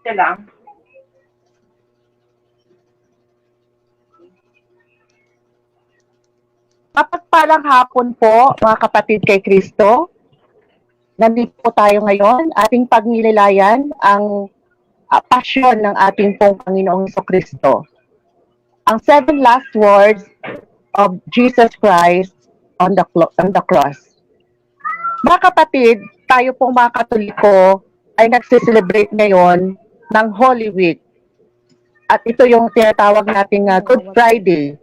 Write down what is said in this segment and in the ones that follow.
Ito lang. Mapagpalang hapon po, mga kapatid kay Kristo. Nandito po tayo ngayon, ating pagnilalayan ang pasyon ng ating pong Panginoong Kristo. Ang 7 last words of Jesus Christ on the cross. Mga kapatid, tayo pong mga Katoliko ay nagsiselebrate ngayon ng Holy Week. At ito yung tinatawag nating Good Friday.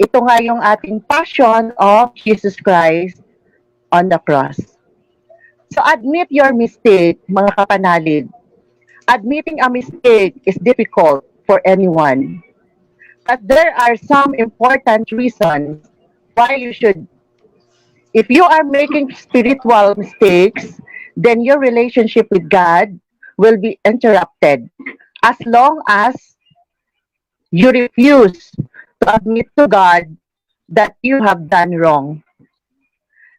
Ito nga yung ating passion of Jesus Christ on the cross. So admit your mistake, mga kapanalig. Admitting a mistake is difficult for anyone. But there are some important reasons why you should. If you are making spiritual mistakes, then your relationship with God will be interrupted as long as you refuse to admit to God that you have done wrong.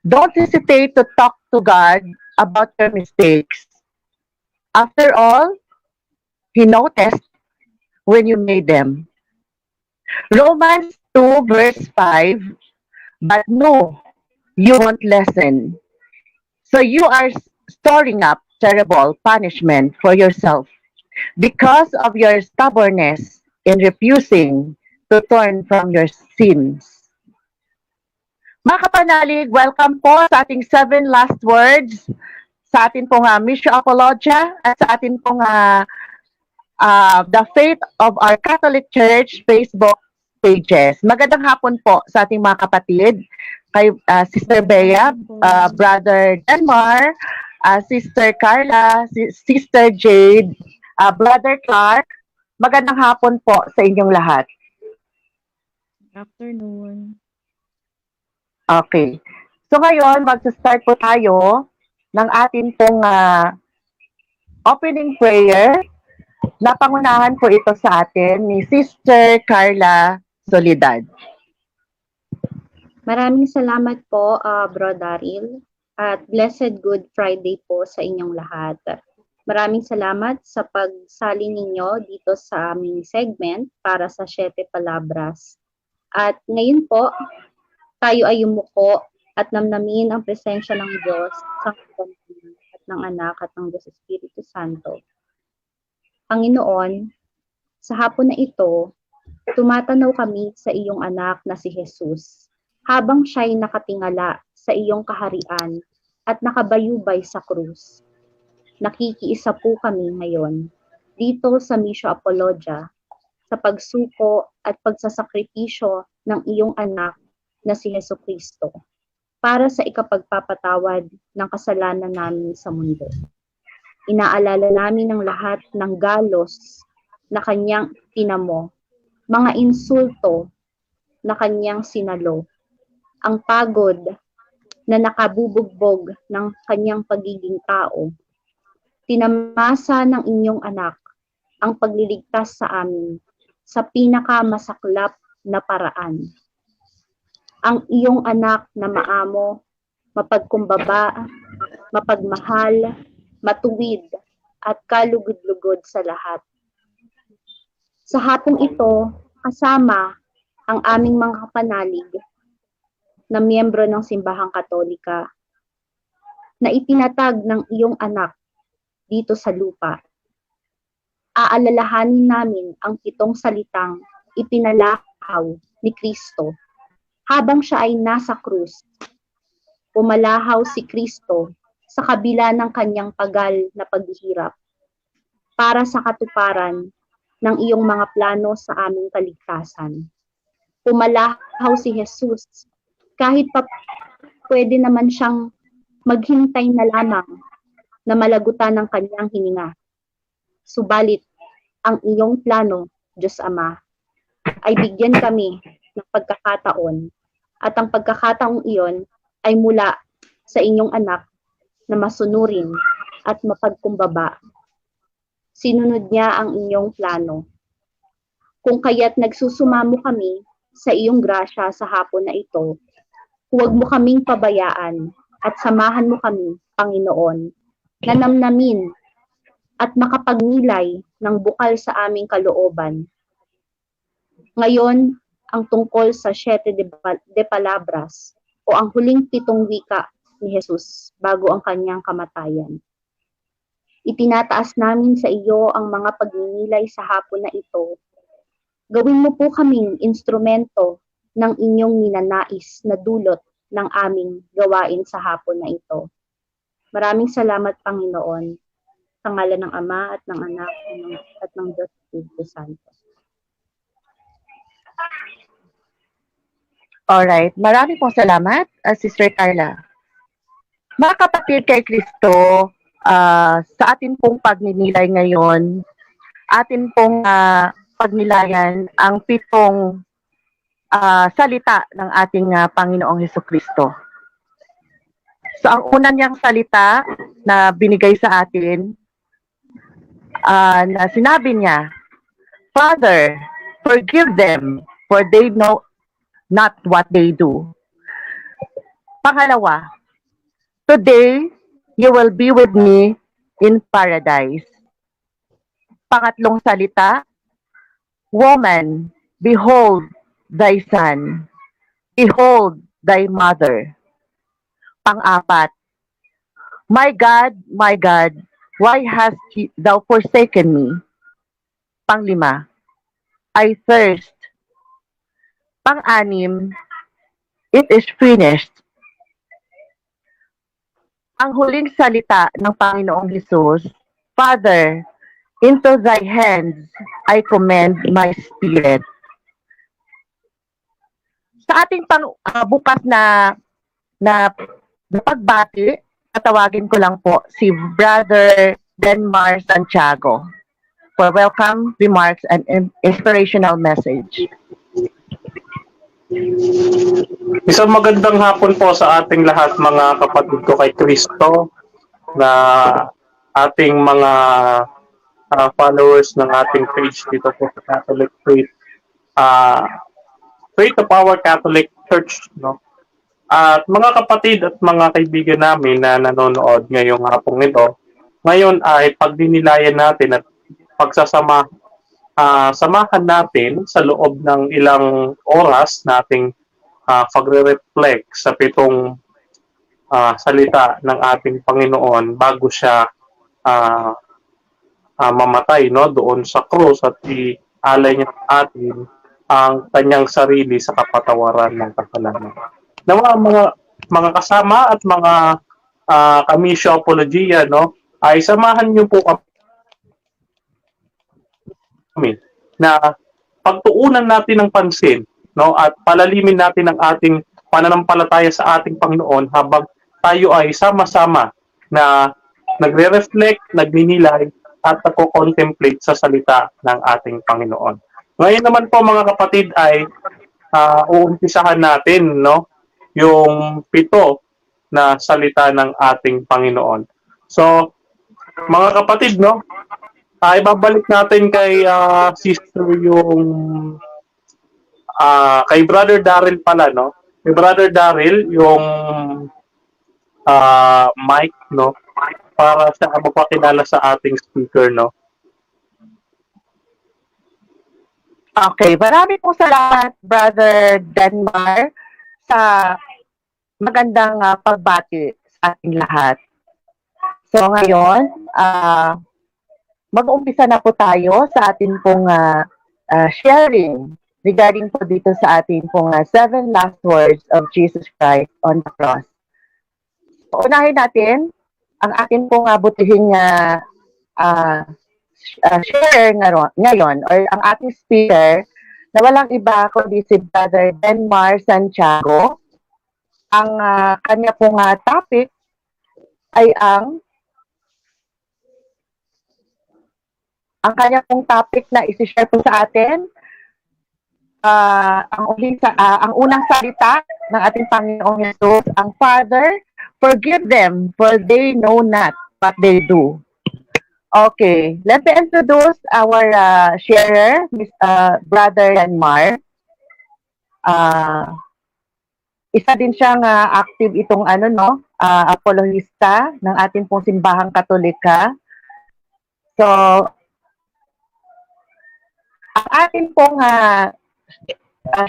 Don't hesitate to talk to God about your mistakes. After all, He noticed when you made them. Romans 2 verse 5, but no, you won't listen. So you are storing up terrible punishment for yourself because of your stubbornness in refusing to turn from your sins. Mga kapanalig, welcome po sa ating 7 last words, sa ating pong Missio Apologia, at sa ating pong The Faith of Our Catholic Church Facebook pages. Magandang hapon po sa ating mga kapatid, kay Sister Bea, Brother Denmar, Sister Carla, Sister Jade, Brother Clark. Magandang hapon po sa inyong lahat. Afternoon. Okay. So ngayon, mag-start po tayo ng ating pong opening prayer. Napangunahan po ito sa atin ni Sister Carla Soledad. Maraming salamat po, Bro Daryl, at Blessed Good Friday po sa inyong lahat. Maraming salamat sa pagsali ninyo dito sa aming segment para sa 7 Palabras. At ngayon po, tayo ay yumuko at namnamin ang presensya ng Diyos sa Panginoon at ng Anak at ng Diyos Espiritu Santo. Panginoon, sa hapon na ito, tumatanaw kami sa iyong anak na si Jesus, habang siya'y nakatingala sa iyong kaharian at nakabayubay sa krus. Nakikiisa po kami ngayon dito sa Missio Apologia sa pagsuko at pagsasakripisyo ng iyong anak na si Jesucristo para sa ikapagpapatawad ng kasalanan namin sa mundo. Inaalala namin ang lahat ng galos na kanyang tinamo, mga insulto na kanyang sinalo, ang pagod na nakabubugbog ng kanyang pagiging tao. Tinamasa ng inyong anak ang pagliligtas sa amin sa pinakamasaklap na paraan. Ang iyong anak na maamo, mapagkumbaba, mapagmahal, matuwid, at kalugod-lugod sa lahat. Sa hapong ito, kasama ang aming mga kapanalig na miyembro ng Simbahang Katolika na itinatag ng iyong anak dito sa lupa. Aalalahanin namin ang 7 salitang ipinalahaw ni Kristo habang siya ay nasa krus. Pumalahaw si Kristo sa kabila ng kanyang tagal na paghihirap para sa katuparan ng iyong mga plano sa aming kaligtasan. Pumalahaw si Jesus kahit pa pwede naman siyang maghintay na lamang na malagutan ng kanyang hininga. Subalit, ang iyong plano, Diyos Ama, ay bigyan kami ng pagkakataon at ang pagkakataong iyon ay mula sa inyong anak na masunurin at mapagkumbaba. Sinunod niya ang inyong plano. Kung kaya't nagsusumamo kami sa iyong grasya sa hapon na ito, huwag mo kaming pabayaan at samahan mo kami, Panginoon, na namnamin at makapagnilay ng bukal sa aming kalooban. Ngayon, ang tungkol sa Siete de Palabras o ang huling 7 wika ni Jesus bago ang kanyang kamatayan. Itinataas namin sa iyo ang mga pagninilay sa hapon na ito. Gawin mo po kaming instrumento ng inyong ninanais na dulot ng aming gawain sa hapon na ito. Maraming salamat, Panginoon, sa ngalan ng Ama at ng Anak at ng Diyos Espiritu Santo. Alright, marami pong salamat, Sister Carla. Mga kapatid kay Kristo, sa atin pong pagninilay ngayon, atin pong pagnilayan ang 7 salita ng ating Panginoong Hesukristo. So ang una niyang salita na binigay sa atin, na sinabi niya, Father, forgive them, for they know not what they do. Pangalawa, today you will be with me in paradise. Pangatlong salita, woman, behold thy son, behold thy mother. Pang-apat, my God, why hast thou forsaken me? Pang-5, I thirst. Pang-6, it is finished. Ang huling salita ng Panginoong Hesus, Father, into thy hands I commend my spirit. Sa ating bukas na pagbati, tatawagin ko lang po si Brother Denmar Santiago for welcome remarks and inspirational message. Isang magandang hapon po sa ating lahat, mga kapatid ko kay Kristo, na ating mga followers ng ating page dito po sa Catholic Faith, Faith of our Catholic Church, no? At mga kapatid at mga kaibigan namin na nanonood ngayong hapong ito, ngayon ay pagdinilayan natin at samahan natin sa loob ng ilang oras nating pagre-reflect sa 7 salita ng ating Panginoon bago siya mamatay, no, doon sa krus, at ialay niya sa atin ang kanyang sarili sa kapatawaran ng kasalanan. Nawa mga kasama at mga kamisyo apologia, no, ay samahan niyo po kami na pagtuunan natin ng pansin, no, at palalimin natin ang ating pananampalataya sa ating Panginoon habang tayo ay sama-sama na nagre-reflect, nagninilay at nagko-contemplate sa salita ng ating Panginoon. Ngayon naman po, mga kapatid, ay uumpisahan natin, no, yung 7 na salita ng ating Panginoon. So, mga kapatid, no, ay babalik natin kay sister yung kay Brother Daryl pala, no? Kay Brother Daryl yung mic, no, para siya magpakilala sa ating speaker, no. Okay, marami pong salamat, Brother Denmar, sa magandang pagbati sa ating lahat. So ngayon, mag-umpisa na po tayo sa ating pong sharing regarding po dito sa ating pong 7 last words of Jesus Christ on the cross. So, unahin natin ang ating pong butihing share ngayon, or ang ating speaker na walang iba kundi si Brother Denmar Santiago. Ang kanya pong topic ay ang kanya pong topic na isi-share po sa atin, ang unang salita ng ating Panginoong Hesus, ang Father, forgive them, for they know not what they do. Okay, let me introduce our sharer, Brother Denmar. Isa din siyang active itong apologista ng ating pong simbahang Katolika. So, ang atin pong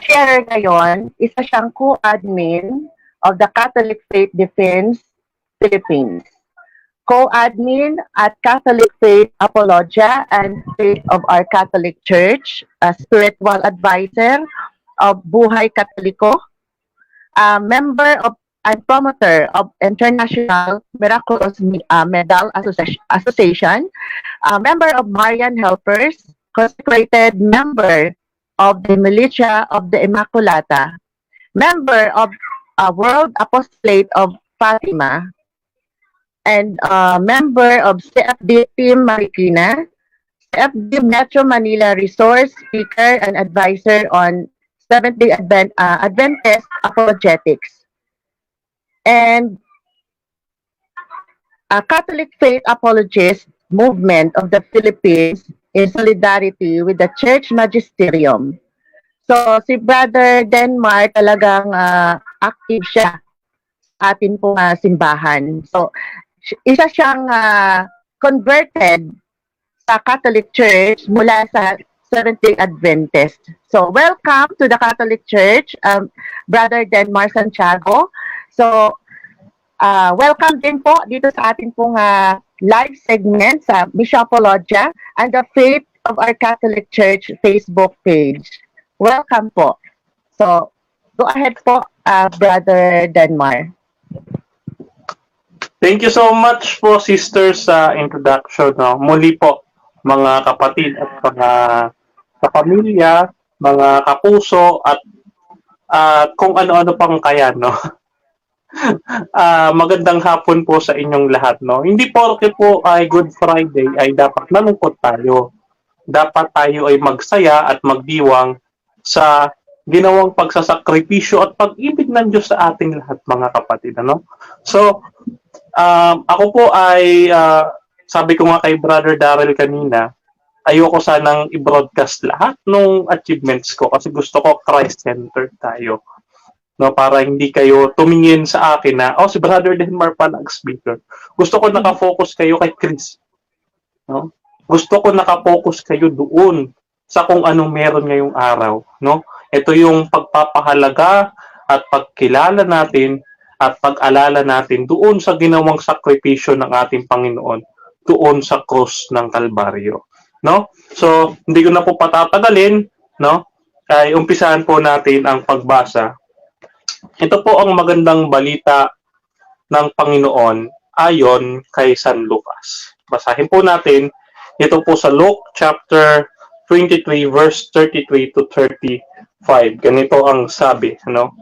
sharer ngayon, isa siyang co-admin of the Catholic Faith Defense Philippines. Co-admin at Catholic Faith Apologia and Faith of our Catholic Church, a spiritual advisor of Buhay Katoliko, a member of and promoter of International Miraculous Medal Association, a member of Marian Helpers, consecrated member of the Militia of the Immaculata, member of World Apostolate of Fatima, and member of CFD Team Marikina, CFD Metro Manila Resource Speaker and Advisor on Seventh-day Adventist Apologetics, and a Catholic Faith Apologist Movement of the Philippines in solidarity with the Church Magisterium. So, si Brother Denmar talagang active siya sa atin pong simbahan. So, isa siyang converted sa Catholic Church mula sa Seventh-day Adventist. So, welcome to the Catholic Church, Brother Denmar Santiago. So, welcome din po dito sa ating pong live segment sa Bishopologia and the Faith of our Catholic Church Facebook page. Welcome po. So, go ahead po, Brother Denmar. Thank you so much po, sister, sa introduction. No? Muli po, mga kapatid at mga kapamilya, mga kapuso, at kung ano-ano pang kaya, no? Magandang hapon po sa inyong lahat, no? Hindi porke po ay Good Friday ay dapat malungkot tayo. Dapat tayo ay magsaya at magdiwang sa ginawang pagsasakripisyo at pag-ibig ng Diyos sa ating lahat, mga kapatid, ano? So, ako po ay sabi ko nga kay Brother Darrell kanina, ayoko sanang i-broadcast lahat ng achievements ko kasi gusto ko Christ-centered tayo. No, para hindi kayo tumingin sa akin na, si Brother Denmar pa nag-speaker. Gusto ko nakafocus kayo kay Chris. No? Gusto ko nakafocus kayo doon sa kung anong meron ngayong araw. No? Ito yung pagpapahalaga at pagkilala natin at pag-alala natin doon sa ginawang sakripisyo ng ating Panginoon, doon sa krus ng Kalbaryo. No? So, hindi ko na po patatagalin, no? Ay umpisahan po natin ang pagbasa. Ito po ang magandang balita ng Panginoon ayon kay San Lucas. Basahin po natin ito po sa Luke chapter 23 verse 33 to 35. Ganito ang sabi, ano?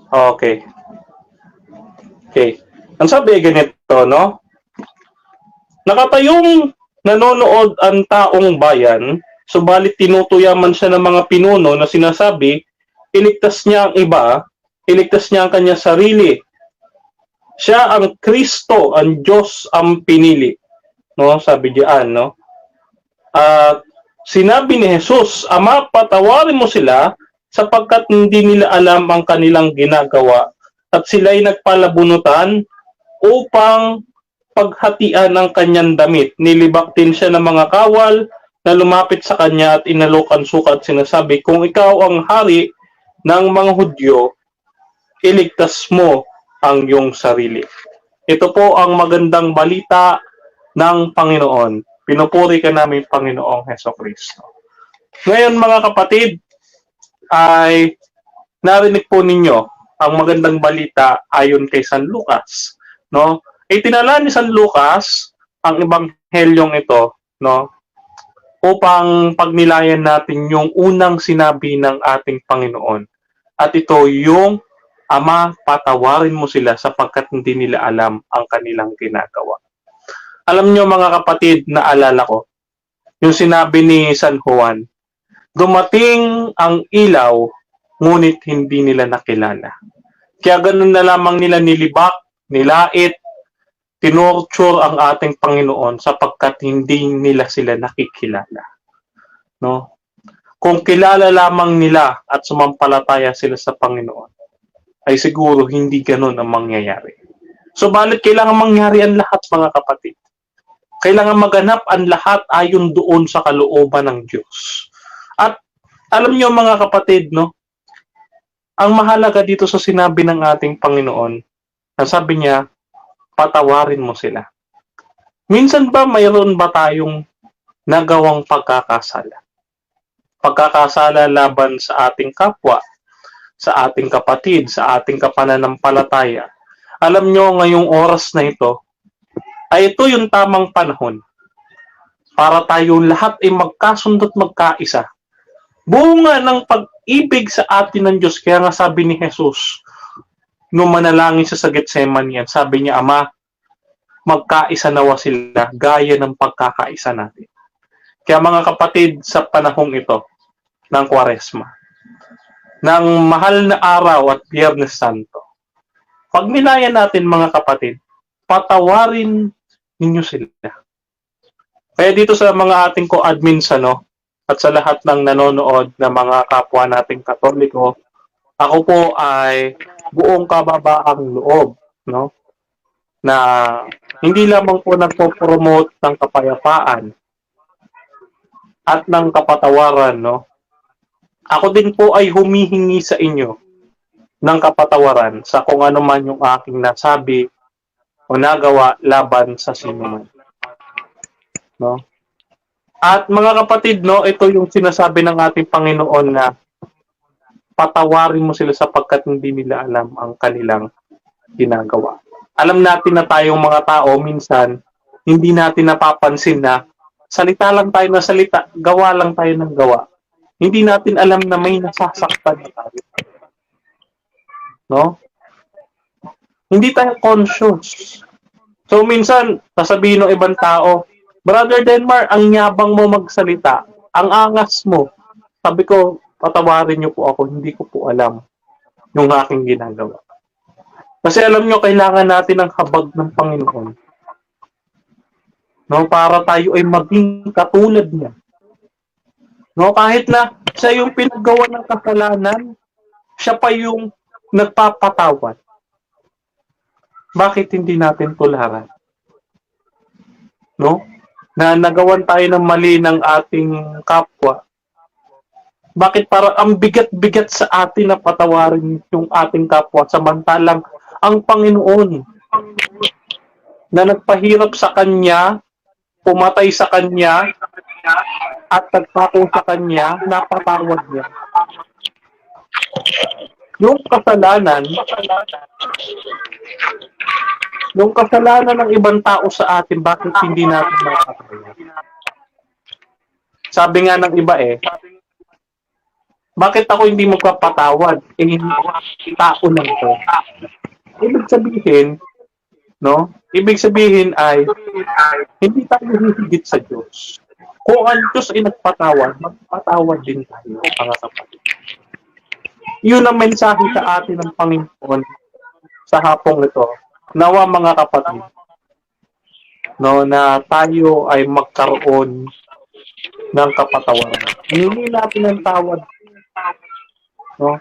Okay. Ang sabi ay ganito, no? Nakatayong nanonood ang taong bayan, subalit tinutuyaman siya ng mga pinuno na sinasabi, iligtas niya ang iba, iligtas niya ang kanyang sarili. Siya ang Kristo, ang Diyos ang pinili. No, sabi diyan, no? At sinabi ni Jesus, Ama, patawarin mo sila sapagkat hindi nila alam ang kanilang ginagawa at sila'y nagpalabunutan upang paghatian ang kanyang damit. Nilibak din siya ng mga kawal na lumapit sa kanya at inalokan sukat. Sinasabi, kung ikaw ang hari ng mga Hudyo, iligtas mo ang iyong sarili. Ito po ang magandang balita ng Panginoon. Pinupuri ka namin, Panginoong Hesukristo. Ngayon, mga kapatid, ay narinig po ninyo ang magandang balita ayon kay San Lucas. No? Itinala ni San Lucas ang ebanghelyong ito, no? Upang pagnilayan natin yung unang sinabi ng ating Panginoon. At ito yung, Ama, patawarin mo sila sapagkat hindi nila alam ang kanilang ginagawa. Alam nyo mga kapatid, naalala ko, yung sinabi ni San Juan, dumating ang ilaw, ngunit hindi nila nakilala. Kaya ganun na lamang nila nilibak, nilait, tinorture ang ating Panginoon sapagkat hindi nila sila nakikilala. No? Kung kilala lamang nila at sumampalataya sila sa Panginoon, ay siguro hindi ganun ang mangyayari. So, balit kailangan mangyari ang lahat, mga kapatid. Kailangan maganap ang lahat ayon doon sa kalooban ng Diyos. At alam niyo mga kapatid, no? Ang mahalaga dito sa sinabi ng ating Panginoon, na sabi niya, patawarin mo sila. Minsan ba mayroon ba tayong nagawang pagkakasala? Pagkakasala laban sa ating kapwa, sa ating kapatid, sa ating kapananampalataya. Alam nyo, ngayong oras na ito, ay ito yung tamang panahon para tayo lahat ay magkasundo't magkaisa. Bunga ng pag-ibig sa atin ng Diyos. Kaya nga sabi ni Jesus, nung manalangin siya sa Getsemani, sabi niya, Ama, magkaisa nawa sila gaya ng pagkakaisa natin. Kaya mga kapatid, sa panahong ito ng Kwaresma, ng mahal na araw at Biyernes Santo, pagnilayan natin mga kapatid, patawarin ninyo sila. Kaya dito sa mga ating co-admins, at sa lahat ng nanonood na mga kapwa nating Katoliko, ako po ay buong kababaang loob, no? Na hindi lamang po nagpo-promote ng kapayapaan at ng kapatawaran, no? Ako din po ay humihingi sa inyo ng kapatawaran sa kung ano man yung aking nasabi o nagawa laban sa sinuman. No? At mga kapatid, no, ito yung sinasabi ng ating Panginoon na patawarin mo sila sapagkat hindi nila alam ang kanilang ginagawa. Alam natin na tayong mga tao, minsan, hindi natin napapansin na salita lang tayo na salita, gawa lang tayo ng gawa. Hindi natin alam na may nasasaktan na tayo. No? Hindi tayo conscious. So minsan, sasabihin ng ibang tao, Brother Denmar, ang yabang mo magsalita, ang angas mo. Sabi ko, patawarin niyo po ako, hindi ko po alam yung aking ginagawa. Kasi alam niyo, kailangan natin ang habag ng Panginoon. No, para tayo ay maging katulad niya. No, kahit na siya yung pinagawa ng kasalanan, siya pa yung nagpapatawad. Bakit hindi natin tularan? No? Na nagawan tayo ng mali ng ating kapwa. Bakit parang ang bigat-bigat sa atin na patawarin yung ating kapwa samantalang ang Panginoon na nagpahirap sa Kanya, pumatay sa Kanya, at nagpako sa Kanya, napatawad niya. Yung kasalanan ng ibang tao sa atin, bakit hindi natin makakatawa? Sabi nga ng iba bakit ako hindi magpapatawad? Hindi tao lang to. Ibig sabihin, no? Ibig sabihin ay hindi tayo hihigit sa Diyos. Kung ang Diyos ay nagpatawad, magpatawad din tayo, mga kapatid. Yun ang mensahe sa atin ng Panginoon sa hapong ito. Nawa mga kapatid, no, na tayo ay magkaroon ng kapatawaran. Hindi natin ang tawad, no,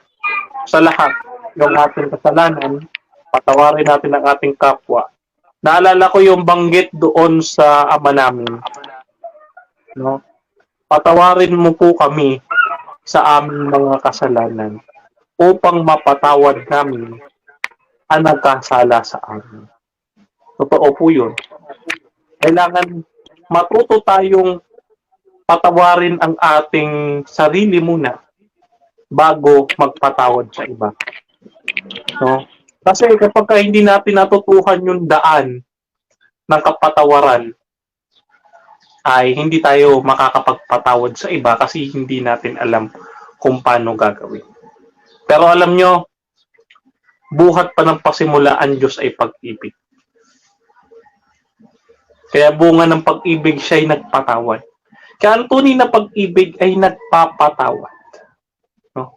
sa lahat ng ating kasalanan, patawarin natin ang ating kapwa. Naalala ko yung banggit doon sa Ama namin, no, patawarin mo po kami sa aming mga kasalanan upang mapatawad namin ang nagkasala sa amin. Totoo po yun. Kailangan matuto tayong patawarin ang ating sarili muna bago magpatawad sa iba. No? Kasi kapag hindi natin natutuhan yung daan ng kapatawaran, ay hindi tayo makakapagpatawad sa iba kasi hindi natin alam kung paano gagawin. Pero alam nyo, buhat pa ng pasimula ang Diyos ay pag-ibig. Kaya bunga ng pag-ibig siya ay nagpatawad. Kaya ang tunay na pag-ibig ay nagpapatawad. No?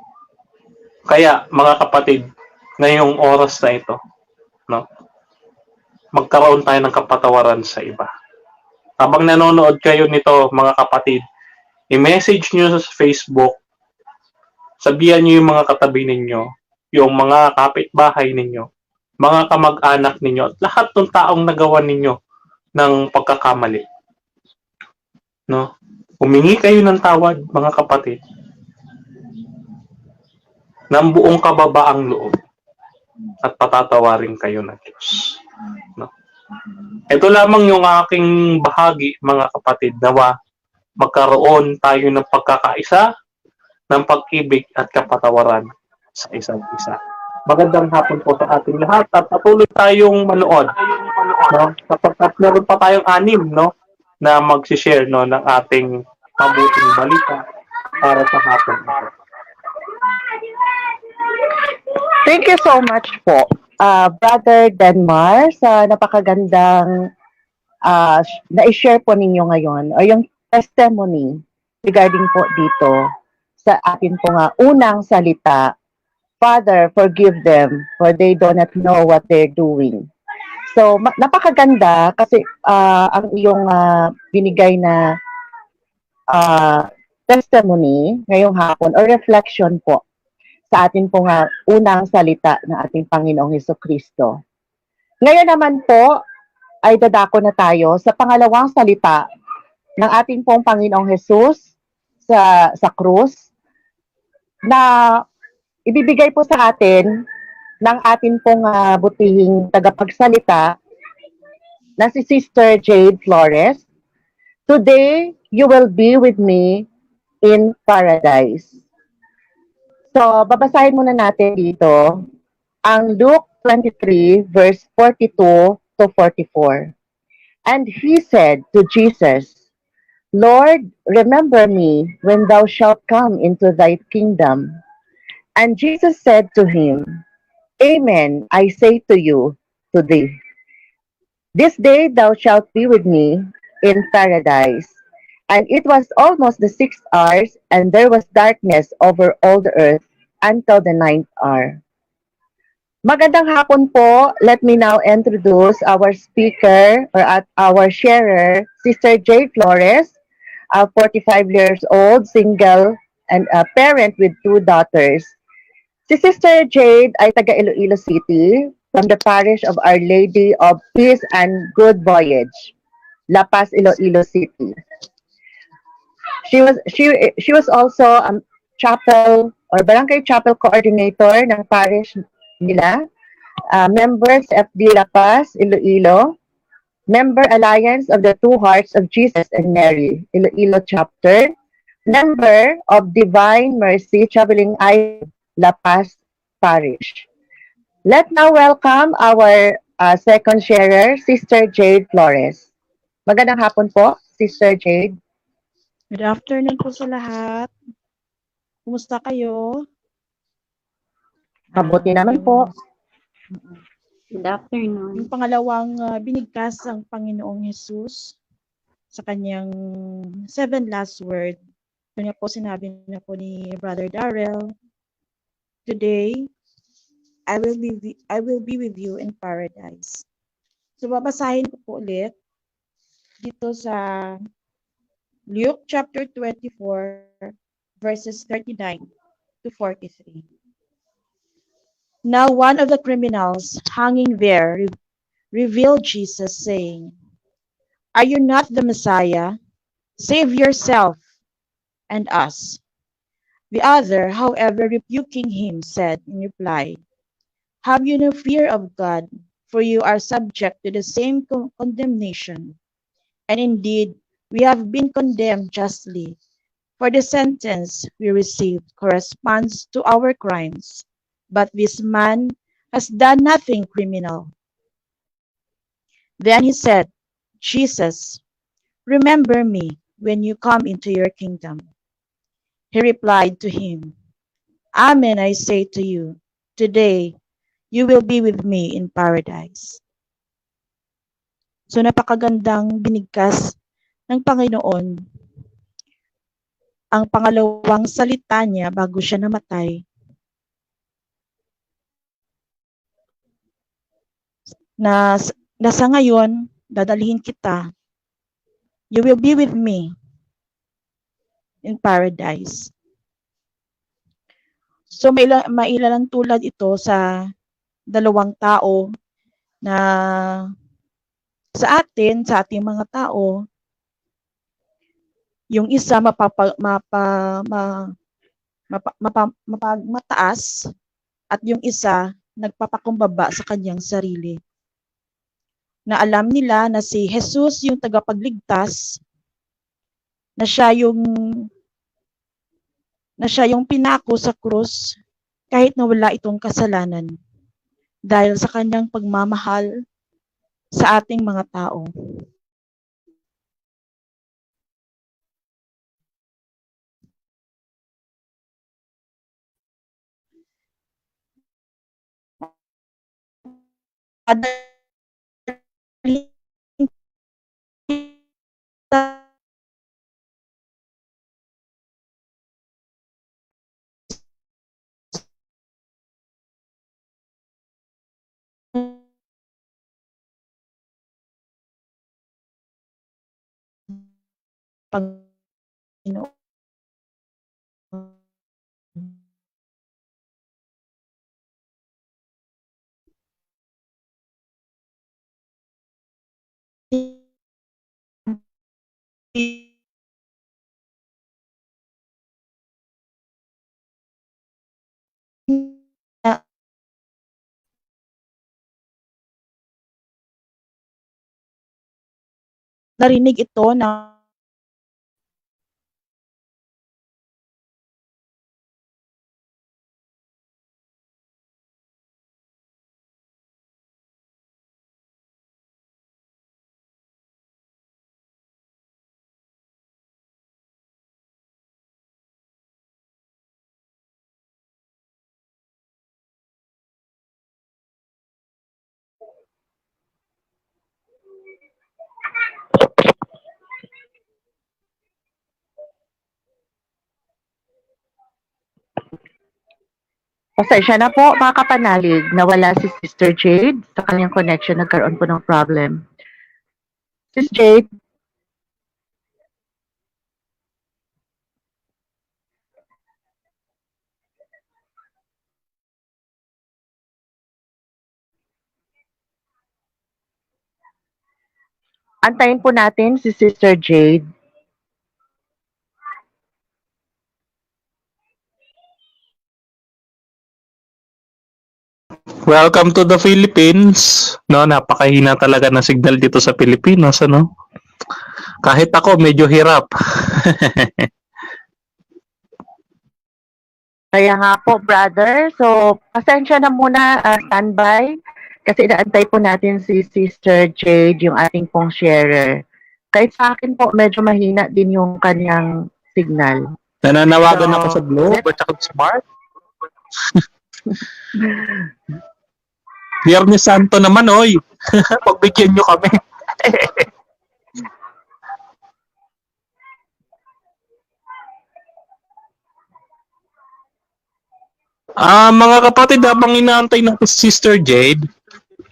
Kaya mga kapatid, ngayong oras na ito, no, magkaroon tayo ng kapatawaran sa iba. Habang nanonood kayo nito mga kapatid, i-message nyo sa Facebook, sabihan nyo yung mga katabi ninyo, yung mga kapitbahay ninyo, mga kamag-anak ninyo, at lahat ng taong nagawa ninyo ng pagkakamali. No? Humingi kayo ng tawad, mga kapatid, ng buong kababaang loob at patatawarin kayo ng Diyos. No? Ito lamang yung aking bahagi, mga kapatid, nawa magkaroon tayo ng pagkakaisa, ng pag-ibig at kapatawaran sa isa't isa. Magandang hapon po sa ating lahat at patuloy tayong manood, no? Sapagkat meron pa tayong 6, no, na mag-share, no, ng ating mabuting balita para sa hapon ito. Thank you so much po, Brother Denmar, sa napakagandang na-share po ninyo ngayon o yung testimony regarding po dito sa atin po nga unang salita, Father, forgive them for they do not know what they're doing. So, napakaganda kasi ang iyong binigay na testimony ngayong hapon or reflection po sa atin po nga unang salita ng ating Panginoong Hesukristo. Ngayon naman po ay dadako na tayo sa pangalawang salita ng ating pong Panginoong Jesus sa krus na ibibigay po sa atin ng atin pong butihing tagapagsalita na si Sister Jade Flores. Today, you will be with me in paradise. So, babasahin muna natin dito ang Luke 23 verse 42 to 44. And he said to Jesus, Lord, remember me when thou shalt come into thy kingdom. And Jesus said to him, Amen, I say to you today. This day thou shalt be with me in paradise. And it was almost the 6th hour, and there was darkness over all the earth until the 9th hour. Magandang hapon po. Let me now introduce our speaker or our sharer, Sister Jade Flores, 45 years old, single, and a parent with 2 daughters. Si Sister Jade ay taga Iloilo City from the parish of Our Lady of Peace and Good Voyage, La Paz, Iloilo City. She was also a chapel or barangay chapel coordinator ng parish nila, members FD La Paz, Iloilo, member Alliance of the Two Hearts of Jesus and Mary, Iloilo chapter, member of Divine Mercy Traveling Island, La Paz Parish. Let's now welcome our second sharer, Sister Jade Flores. Magandang hapon po, Sister Jade. Good afternoon po sa lahat. Kumusta kayo? Mabuti naman po. Good afternoon. Yung pangalawang binigkas ang Panginoong Jesus sa kanyang 7 last word. Ito niya po sinabi na po ni Brother Darrell, today, I will be with you in paradise. So babasahin ko po ulit dito sa Luke chapter 24 verses 39 to 43. Now one of the criminals hanging there revealed Jesus, saying, Are you not the Messiah? Save yourself and us. The other, however, rebuking him, said in reply, Have you no fear of God, for you are subject to the same condemnation. And indeed, we have been condemned justly, for the sentence we received corresponds to our crimes. But this man has done nothing criminal. Then he said, Jesus, remember me when you come into your kingdom. He replied to him, Amen, I say to you, today you will be with me in paradise. So napakagandang binigkas ng Panginoon. Ang pangalawang salita niya bago siya namatay na sa ngayon, dadalhin kita. You will be with me in paradise. So mailalang tulad ito sa dalawang tao na sa atin, sa ating mga tao, yung isa mataas at yung isa nagpapakumbaba sa kanyang sarili. Na alam nila na si Jesus yung tagapagligtas, na siya yung pinako sa krus kahit na wala itong kasalanan dahil sa kanyang pagmamahal sa ating mga tao. Panginoon. Narinig ito na Pasensya na po mga kapanalig, nawala si Sister Jade sa kanyang connection, nagkaroon po ng problem. Sis Jade, antayin po natin si Sister Jade. Welcome to the Philippines. No, napakahina talaga ng signal dito sa Pilipinas, ano? Kahit ako medyo hirap. Kaya nga po, brother. So, pasensya na muna, standby. Kasi inaantay po natin si Sister Jade, yung ating pong sharer. Kahit sa akin po, medyo mahina din yung kanyang signal. Nananawagan So, ako sa Globe at saka Smart. Biyernes Santo naman, oy. Pagbigyan nyo kami. Mga kapatid, habang inaantay ng Sister Jade,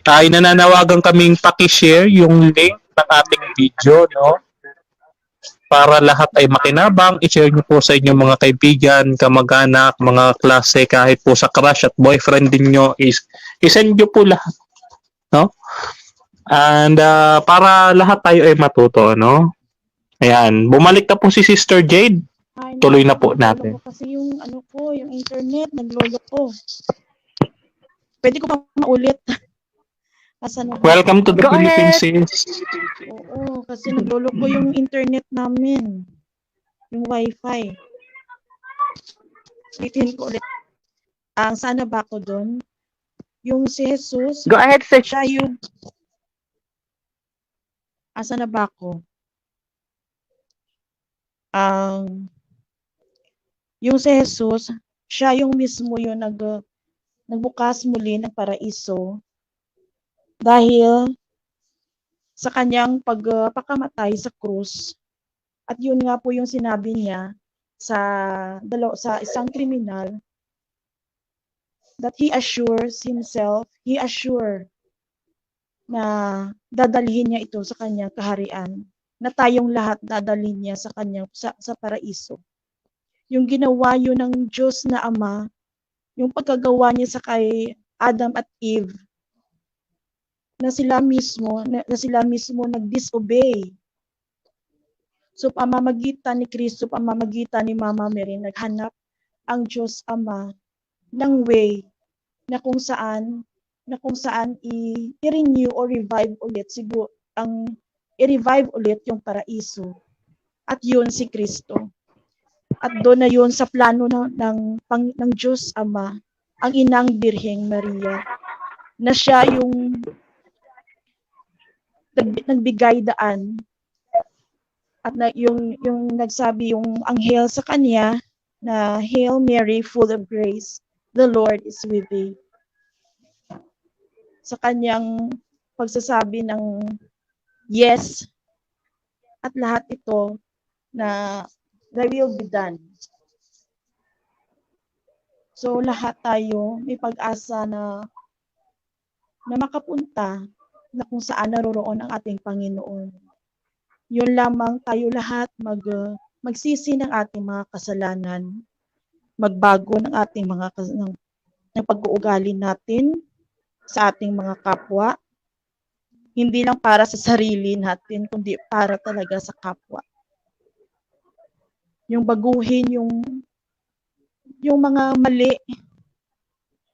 ay nananawagan kaming paki-share yung link ng ating video, no? Para lahat ay makinabang, i-share nyo po sa inyong mga kaibigan, kamag-anak, mga klase, kahit po sa crush at boyfriend din nyo, isend nyo po lahat, no? And para lahat tayo ay matuto, no? Ayan, bumalik na po si Sister Jade. Tuloy na po natin. Kasi yung yung internet, naglolo ko. Pwede ko pa maulit. Welcome to the Go Philippines, ahead. sis. Oo, kasi naglolo ko yung internet namin. Yung wifi. Ulitin ko ulit. Sana ba ako doon? Yung si Jesus, Go ahead, Sister. siya yung... Asa na ba ako? Yung si Jesus, siya yung mismo yung nagbukas muli ng paraiso dahil sa kanyang pagpakamatay sa krus. At yun nga po yung sinabi niya sa isang kriminal that he assures na dadalhin niya ito sa kanyang kaharian, na tayong lahat dadalhin niya sa kanyang sa paraiso. Yung ginawa yun ng Diyos na Ama, yung pagkagawa niya sa kay Adam at Eve, na sila mismo nag-disobey. So pamamagitan ni Kristo, pamamagitan ni Mama Mary, naghanap ang Diyos Ama ng way na kung saan i-renew or revive ulit siguro i-revive ulit yung paraiso. At yun si Kristo. At doon na yun sa plano ng Diyos Ama, ang inang Birheng Maria, na siya yung nagbigay daan at yung nagsabi yung anghel sa kanya na Hail Mary, full of grace, the Lord is with thee. Sa kanyang pagsasabi ng yes, at lahat ito na thy will be done. So lahat tayo may pag-asa na makapunta na kung saan naroroon ang ating Panginoon. Yun lamang tayo lahat magsisi ng ating mga kasalanan, magbago ng ating ng pag-uugali natin sa ating mga kapwa, hindi lang para sa sarili natin, kundi para talaga sa kapwa. Yung baguhin yung mga mali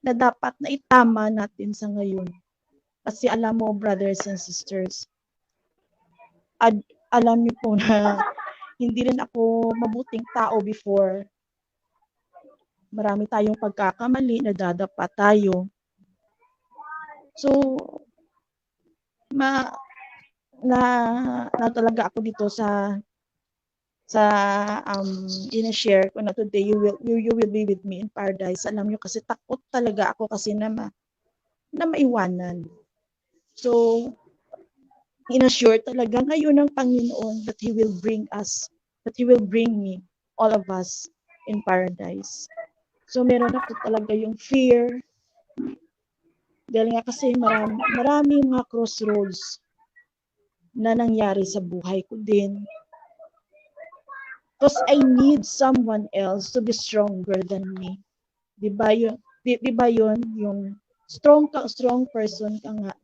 na dapat na itama natin sa ngayon. Kasi alam mo, brothers and sisters, alam niyo po na hindi rin ako mabuting tao before. Marami tayong pagkakamali, nadadapa tayo. So, na talaga ako dito sa in-share ko na today you will be with me in paradise. Alam niyo kasi takot talaga ako kasi na maiwanan. So, in-assure talaga ngayon ng Panginoon that He will bring me, all of us, in paradise. So, meron ako talaga yung fear. Dahil nga kasi marami mga crossroads na nangyari sa buhay ko din. Because I need someone else to be stronger than me. Diba yun? Diba yun? Yung strong person ka nga.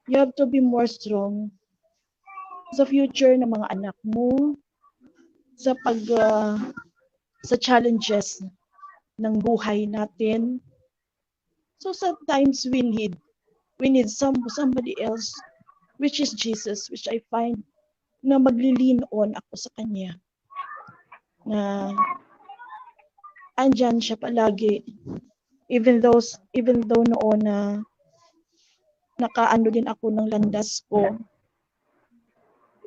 You have to be more strong sa future ng mga anak mo, sa sa challenges ng buhay natin. So sometimes we need somebody else, which is Jesus, which I find na maglilin on ako sa kanya. Na andyan siya palagi. Even though noon na nakaano din ako ng landas ko,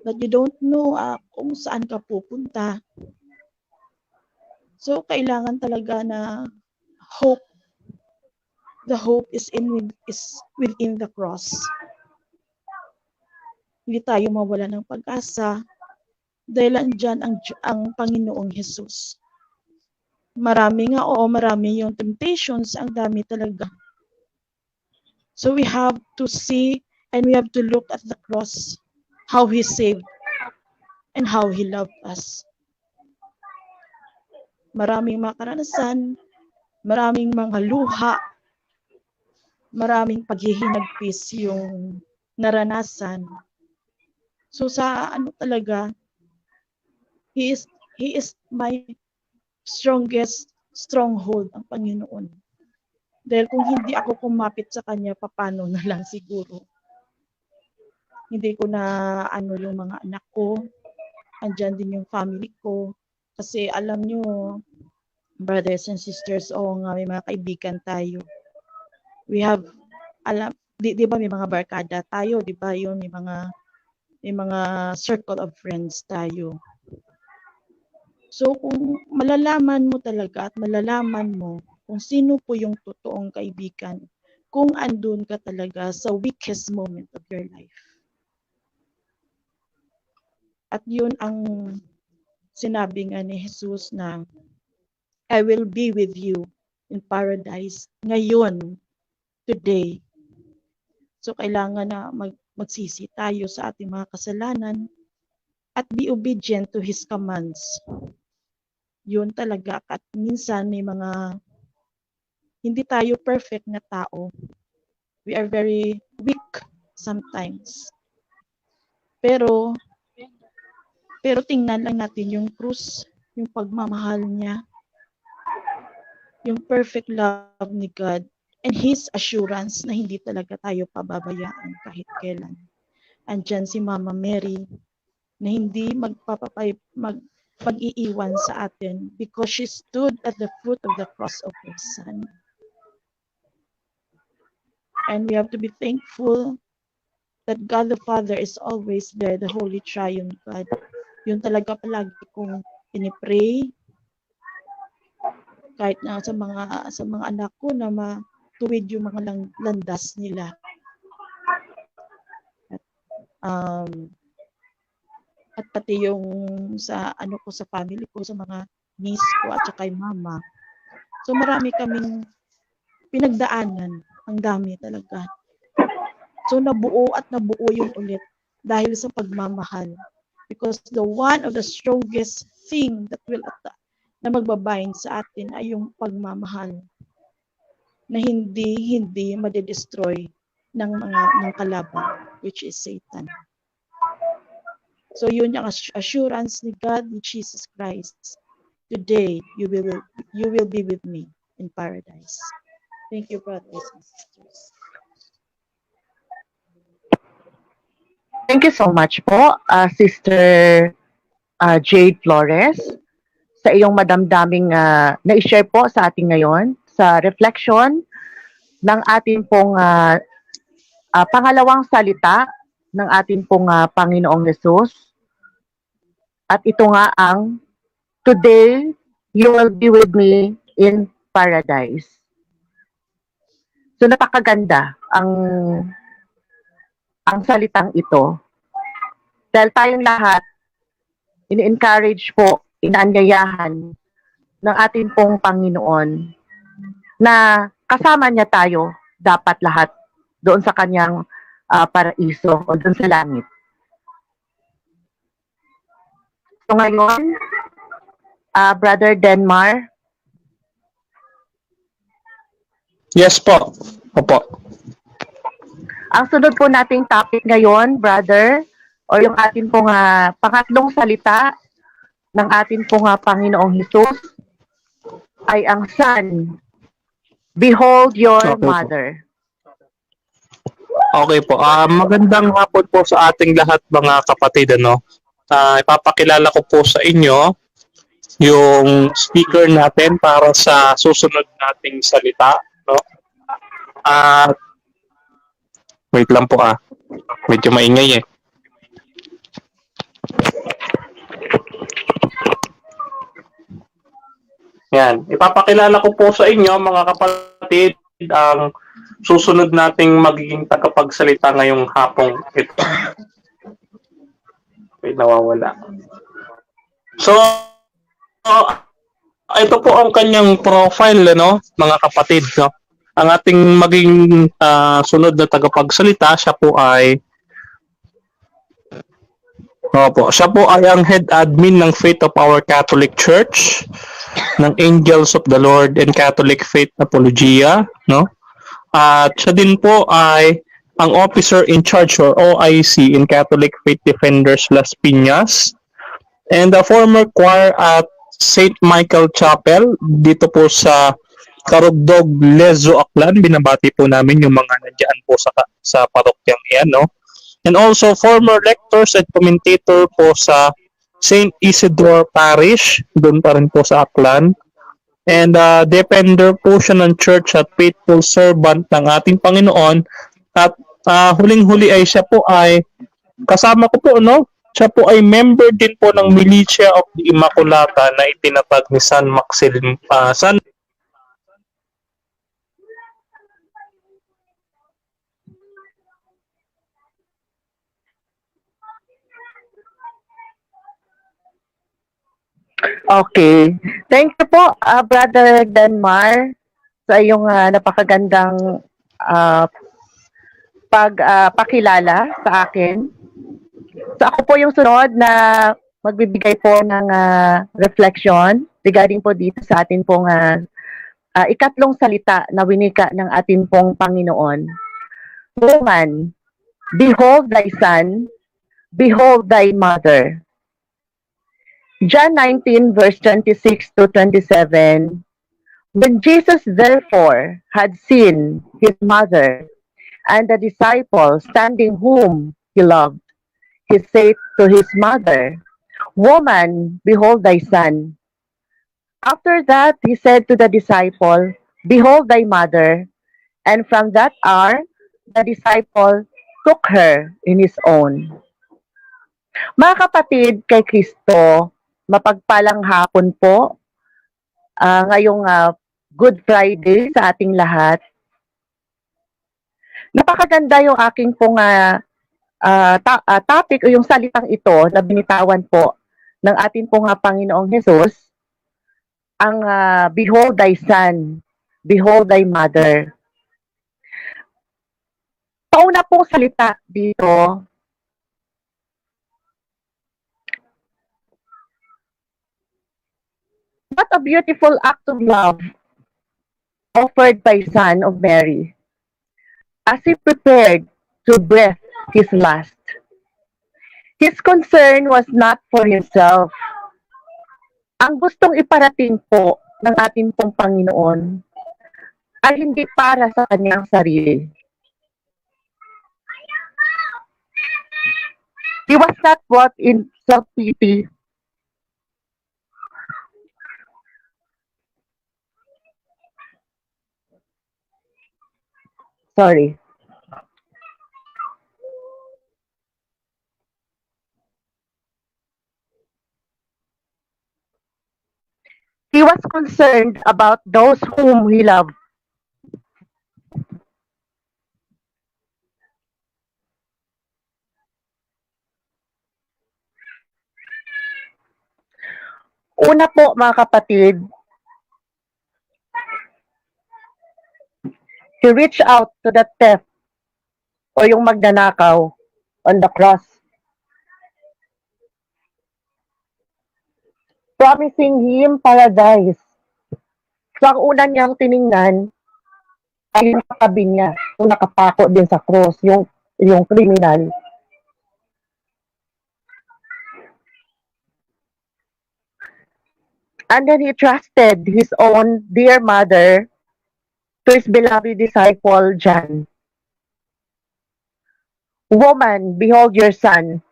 but you don't know kung saan ka pupunta. So kailangan talaga na hope. The hope is within the cross. Hindi tayo mawala ng pag-asa dahil andyan ang Panginoong Jesus. Marami yung temptations, ang dami talaga. So we have to see and we have to look at the cross, how He saved and how He loved us. Maraming mga karanasan, maraming mga luha, maraming paghihinagpis yung naranasan. So sa talaga, He is my strongest stronghold, ang Panginoon. Dahil kung hindi ako kumapit sa Kanya, paano na lang siguro. Hindi ko na yung mga anak ko, andyan din yung family ko. Kasi alam nyo, brothers and sisters, may mga kaibigan tayo. We have, di ba may mga barkada tayo, di ba yun, may mga circle of friends tayo. So kung malalaman mo talaga at malalaman mo kung sino po yung totoong kaibigan, kung andun ka talaga sa weakest moment of your life. At yun ang sinabi nga ni Jesus na I will be with you in paradise ngayon, today. So kailangan na magsisi tayo sa ating mga kasalanan at be obedient to His commands. Yun talaga. At minsan may mga hindi tayo perfect na tao. We are very weak sometimes. Pero tingnan lang natin yung krus, yung pagmamahal niya, yung perfect love ni God, and His assurance na hindi talaga tayo pababayaan kahit kailan. Andyan si Mama Mary na hindi mag-iiwan sa atin because she stood at the foot of the cross of her Son. And we have to be thankful that God the Father is always there, the Holy Triune God. Yun talaga palagi kong pinipray kahit na sa mga anak ko na matuwid yung mga landas nila. At pati yung sa ko sa family ko, sa mga niece ko at saka yung mama. So marami kaming pinagdaanan, ang dami talaga. So nabuo yung ulit dahil sa pagmamahal. Because one of the strongest thing that will na magbabind sa atin ay yung pagmamahal na hindi madedestroy ng kalaban, which is Satan. So yun yung assurance ni God, ni Jesus Christ. Today you will be with me in paradise. Thank you, brothers and sisters. Thank you so much po, Sister Jade Flores, sa iyong madamdaming na-share po sa ating ngayon sa reflection ng ating pong pangalawang salita ng ating pong Panginoong Hesus. At ito nga ang, today you will be with me in paradise. So napakaganda ang salitang ito. Dahil tayong lahat, ini-encourage po, inaanyayahan ng ating pong Panginoon na kasama niya tayo dapat lahat doon sa kanyang paraiso o doon sa langit. So ngayon, Brother Denmar. Yes po. Opo. Ang sunod po nating topic ngayon, brother, o yung ating pong pangatlong salita ng ating pong Panginoong Hesus ay ang Son. Behold your mother. Okay po. Magandang hapon po sa ating lahat mga kapatid. Ipapakilala ko po sa inyo yung speaker natin para sa susunod nating salita. No? At wait lang po medyo maingay Yan. Ipapakilala ko po sa inyo mga kapatid ang susunod nating magiging tagapagsalita ngayong hapong ito. Wait, nawawala. So, ito po ang kanyang profile, mga kapatid. No? Ang ating maging sunod na tagapagsalita, siya po ay ang head admin ng Faith of Our Catholic Church, ng Angels of the Lord and Catholic Faith Apologia, no? At siya din po ay ang officer in charge or OIC in Catholic Faith Defenders Las Piñas, and the former choir at St. Michael Chapel dito po sa Karugdog, Lezo, Aklan. Binabati po namin yung mga nandiyan po sa parokyang iyan, no? And also former lectors and commentator po sa St. Isidore Parish, doon pa rin po sa Aklan. And defender po siya ng church at faithful servant ng ating Panginoon. At huling-huli ay siya po ay kasama ko po, no? Siya po ay member din po ng Militia of the Immaculata na itinatag ni San Maximilian Okay. Thank you po, Brother Denmar, sa iyong napakagandang pagpakilala sa akin. So ako po yung sunod na magbibigay po ng reflection regarding po dito sa atin pong ikatlong salita na winika ng ating pong Panginoon. Woman, behold thy son, behold thy mother. John 19, verse 26 to 27. When Jesus therefore had seen his mother and the disciple standing whom he loved, he said to his mother, Woman, behold thy son. After that he said to the disciple, Behold thy mother. And from that hour, the disciple took her in his own. Mga kapatid kay Kristo, mapagpalang hapon po. Ngayong Good Friday sa ating lahat. Napakaganda yung aking pong topic o yung salitang ito na binitawan po ng ating pong Panginoong Hesus, ang behold thy son, behold thy mother. Pauna pong salita dito, what a beautiful act of love offered by Son of Mary as he prepared to breathe his last. His concern was not for himself. Ang gustong iparating po ng ating pong Panginoon ay hindi para sa kanyang sarili. He was not brought in self-pity. Sorry. He was concerned about those whom he loved. Una po mga kapatid, he reached out to the thief o yung magnanakaw on the cross, promising him paradise. So ang una niyang tiningnan ay yung katabi niya, yung nakapako din sa cross, yung criminal. And then he trusted his own dear mother to his beloved disciple John. Woman, behold your son.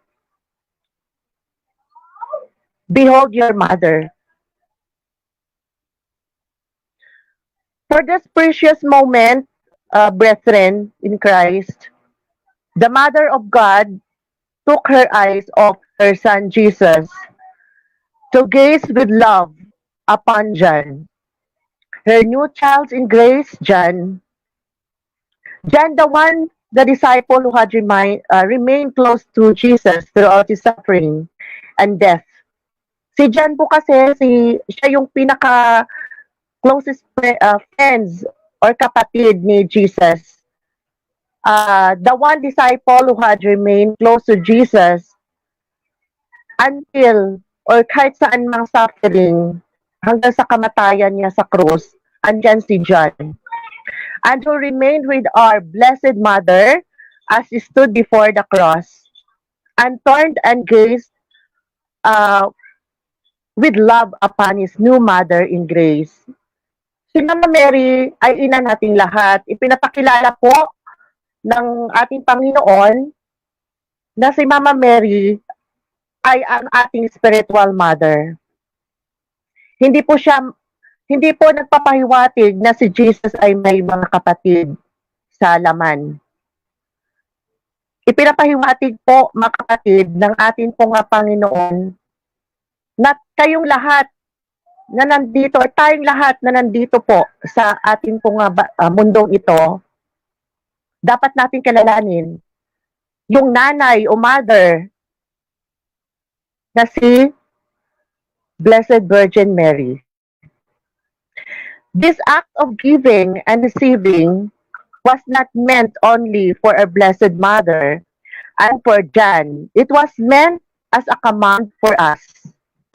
Behold your mother. For this precious moment, brethren in Christ, the Mother of God took her eyes off her son Jesus to gaze with love upon John, her new child in grace, John. John, the disciple who had remained close to Jesus throughout his suffering and death. Si John po kasi, siya yung pinaka-closest friends or kapatid ni Jesus. The one disciple who had remained close to Jesus until or kahit saan mang suffering hanggang sa kamatayan niya sa krus, andyan si John. And who remained with our Blessed Mother as he stood before the cross and turned and gazed with love upon his new mother in grace. Si Mama Mary ay ina nating lahat. Ipinapakilala po ng ating Panginoon na si Mama Mary ay ang ating spiritual mother. Hindi po nagpapahiwatig na si Jesus ay may mga kapatid sa laman. Ipinapahiwatig po, mga kapatid, ng ating pong Panginoon na kayong lahat na nandito, or tayong lahat na nandito po sa ating pong mundong ito, dapat natin kilalanin yung nanay o mother na si Blessed Virgin Mary. This act of giving and receiving was not meant only for our Blessed Mother and for John. It was meant as a command for us,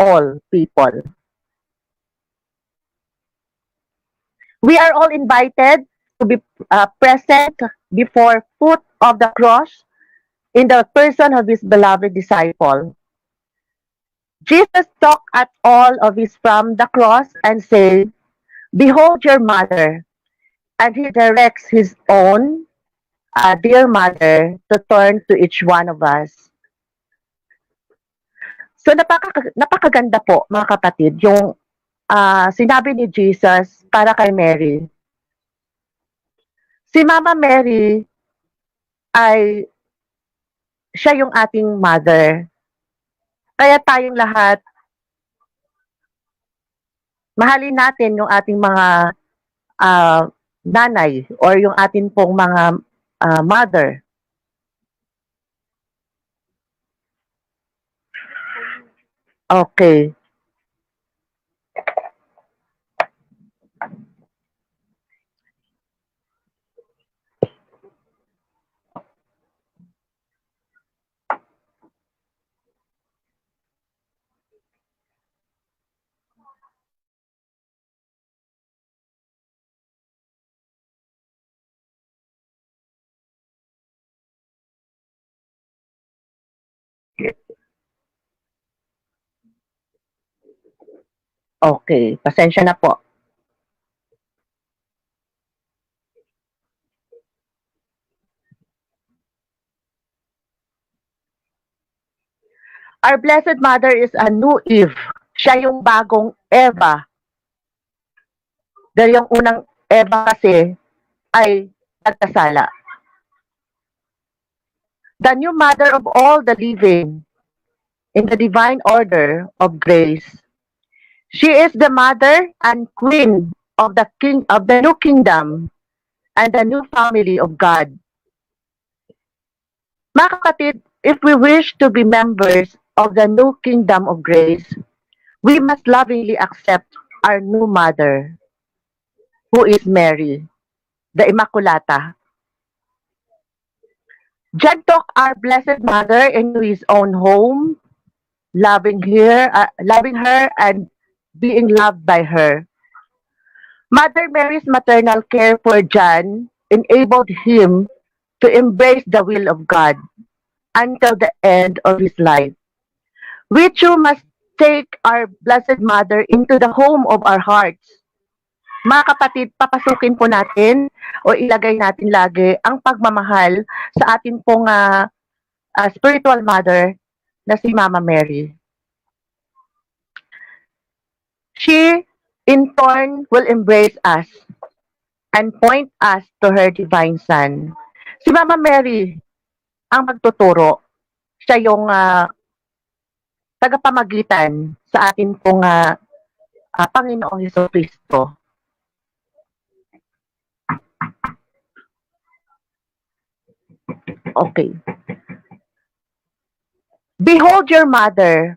all people. We are all invited to be present before foot of the cross in the person of his beloved disciple. Jesus took at all of his from the cross and said, "Behold your mother," and he directs his own dear mother to turn to each one of us. So napakaganda po mga kapatid yung sinabi ni Jesus para kay Mary. Si Mama Mary ay siya yung ating mother. Kaya tayong lahat, mahalin natin yung ating mga nanay or yung ating pong mga mother. Okay. Okay, pasensya na po. Our Blessed Mother is a new Eve. Siya yung bagong Eva. Dahil yung unang Eva kasi ay nagkasala. The new mother of all the living in the divine order of grace. She is the mother and queen of the new kingdom and the new family of God. Mga kapatid, if we wish to be members of the new kingdom of grace, we must lovingly accept our new mother, who is Mary, the Immaculata. John took our Blessed Mother into his own home, loving her and being loved by her. Mother Mary's maternal care for John enabled him to embrace the will of God until the end of his life. We too must take our Blessed Mother into the home of our hearts. Mga kapatid, papasukin po natin o ilagay natin lagi ang pagmamahal sa ating pong spiritual mother na si Mama Mary. She, in turn, will embrace us and point us to her divine Son. Si Mama Mary ang magtuturo. Siya yung tagapamagitan sa ating pong Panginoong Jesucristo. Okay. Behold your mother.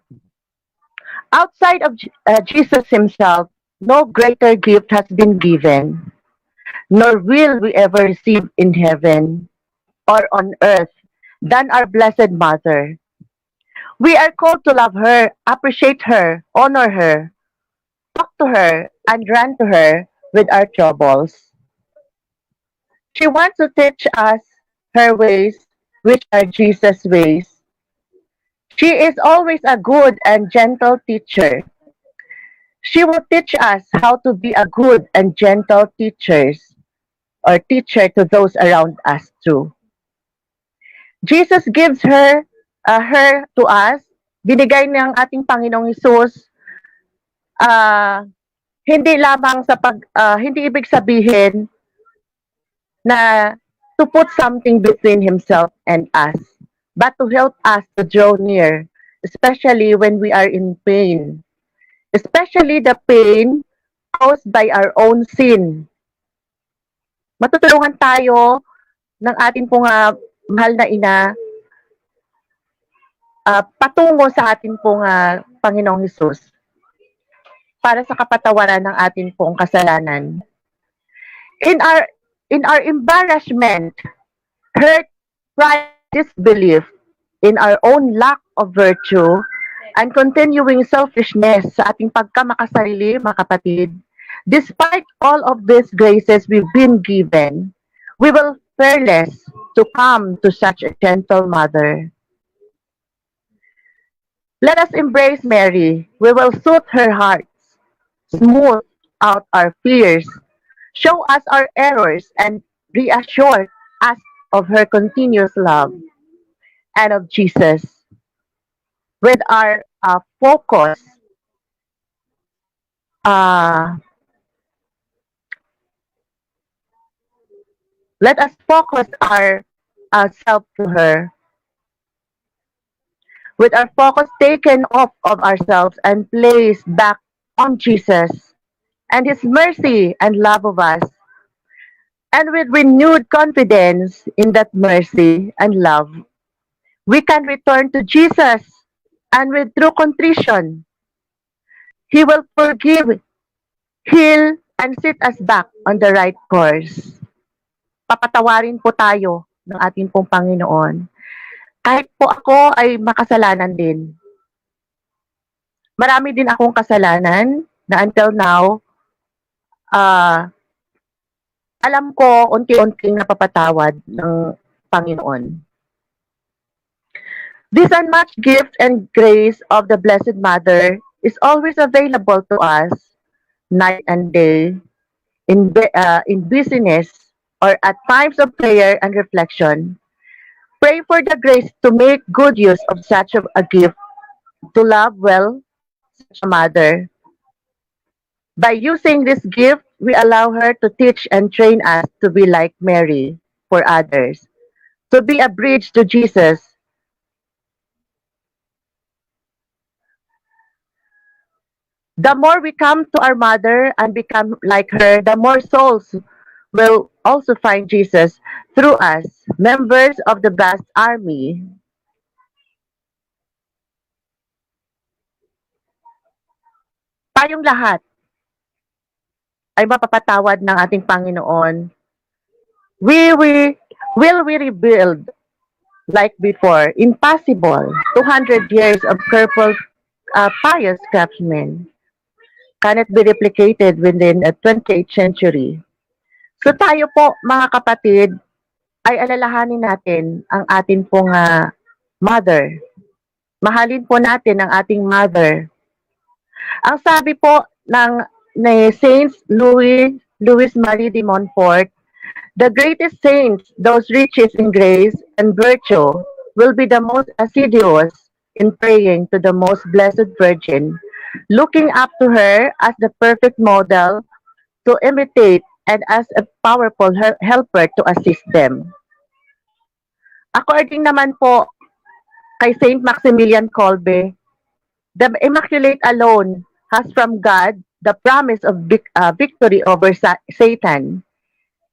Outside of Jesus himself, no greater gift has been given, nor will we ever receive in heaven or on earth than our Blessed Mother. We are called to love her, appreciate her, honor her, talk to her, and run to her with our troubles. She wants to teach us her ways, which are Jesus' ways. She is always a good and gentle teacher. She will teach us how to be a good and gentle teacher to those around us too. Jesus gives her to us. Binigay ng ating Panginoong Hesus hindi lamang hindi ibig sabihin na to put something between himself and us, but to help us to draw near, especially when we are in pain. Especially the pain caused by our own sin. Matutulungan tayo ng ating pong mahal na ina patungo sa ating pong Panginoong Hesus para sa kapatawaran ng ating pong kasalanan. In our embarrassment, hurt, pride, disbelief, in our own lack of virtue, and continuing selfishness sa ating pagkamakasarili, mga kapatid, Despite all of these graces we've been given, we will fearless to come to such a gentle mother. Let us embrace Mary. We will soothe her heart, smooth out our fears, show us our errors, and reassure us of her continuous love and of Jesus. With our focus, uh, let us focus our self to her. With our focus taken off of ourselves and placed back on Jesus and His mercy and love of us, and with renewed confidence in that mercy and love, we can return to Jesus, and with true contrition, He will forgive, heal, and set us back on the right course. Papatawarin po tayo ng ating pong Panginoon. Kahit po ako ay makasalanan din. Marami din akong kasalanan na until now, ah, alam ko unti-unting napapatawad ng Panginoon. This unmatched gift and grace of the Blessed Mother is always available to us night and day in busyness or at times of prayer and reflection. Pray for the grace to make good use of such a gift, to love well such a mother. By using this gift, we allow her to teach and train us to be like Mary for others, to be a bridge to Jesus. The more we come to our mother and become like her, the more souls will also find Jesus through us, members of the vast army. Tayong lahat ay mapapatawad ng ating Panginoon. Will we rebuild like before? Impossible. 200 years of careful, pious craftsmen cannot be replicated within a 28th century. So tayo po, mga kapatid, ay alalahanin natin ang ating pong mother. Mahalin po natin ang ating mother. Ang sabi po ni Saint Louis Marie de Montfort, the greatest saints, those riches in grace and virtue, will be the most assiduous in praying to the most blessed Virgin, looking up to her as the perfect model to imitate and as a powerful helper to assist them. According naman po kay Saint Maximilian Kolbe, the Immaculate alone has from God the promise of victory over Satan.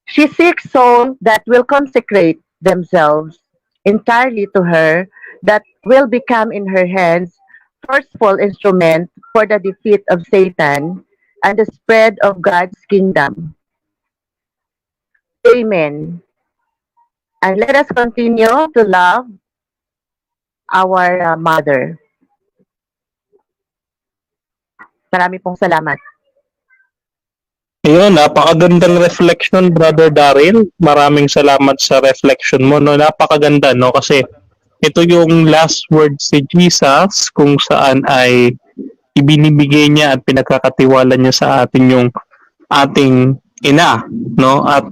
She seeks souls that will consecrate themselves entirely to her, that will become in her hands forceful instrument for the defeat of Satan and the spread of God's kingdom. Amen. And let us continue to love our mother. Marami pong salamat. Ayun, napakagandang reflection, Brother Daryl. Maraming salamat sa reflection mo. No? Napakaganda, no? Kasi ito yung last word si Jesus kung saan ay ibinibigay niya at pinagkakatiwala niya sa atin yung ating ina, no? At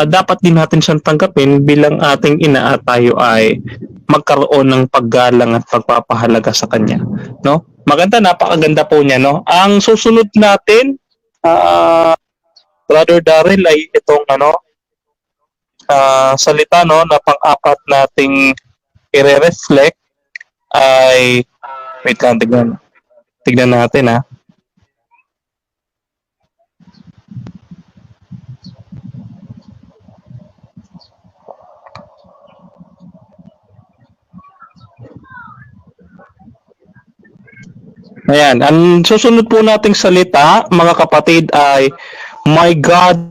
dapat din natin siyang tanggapin bilang ating ina at tayo ay magkaroon ng paggalang at pagpapahalaga sa kanya, no? Maganda, napakaganda po niya, no? Ang susunod natin, Brother Daryl, ay itong salita, no, na pang-apat nating i-reflect ay wait lang, tignan natin, ha. Ayan, ang susunod po nating salita, mga kapatid, ay My God.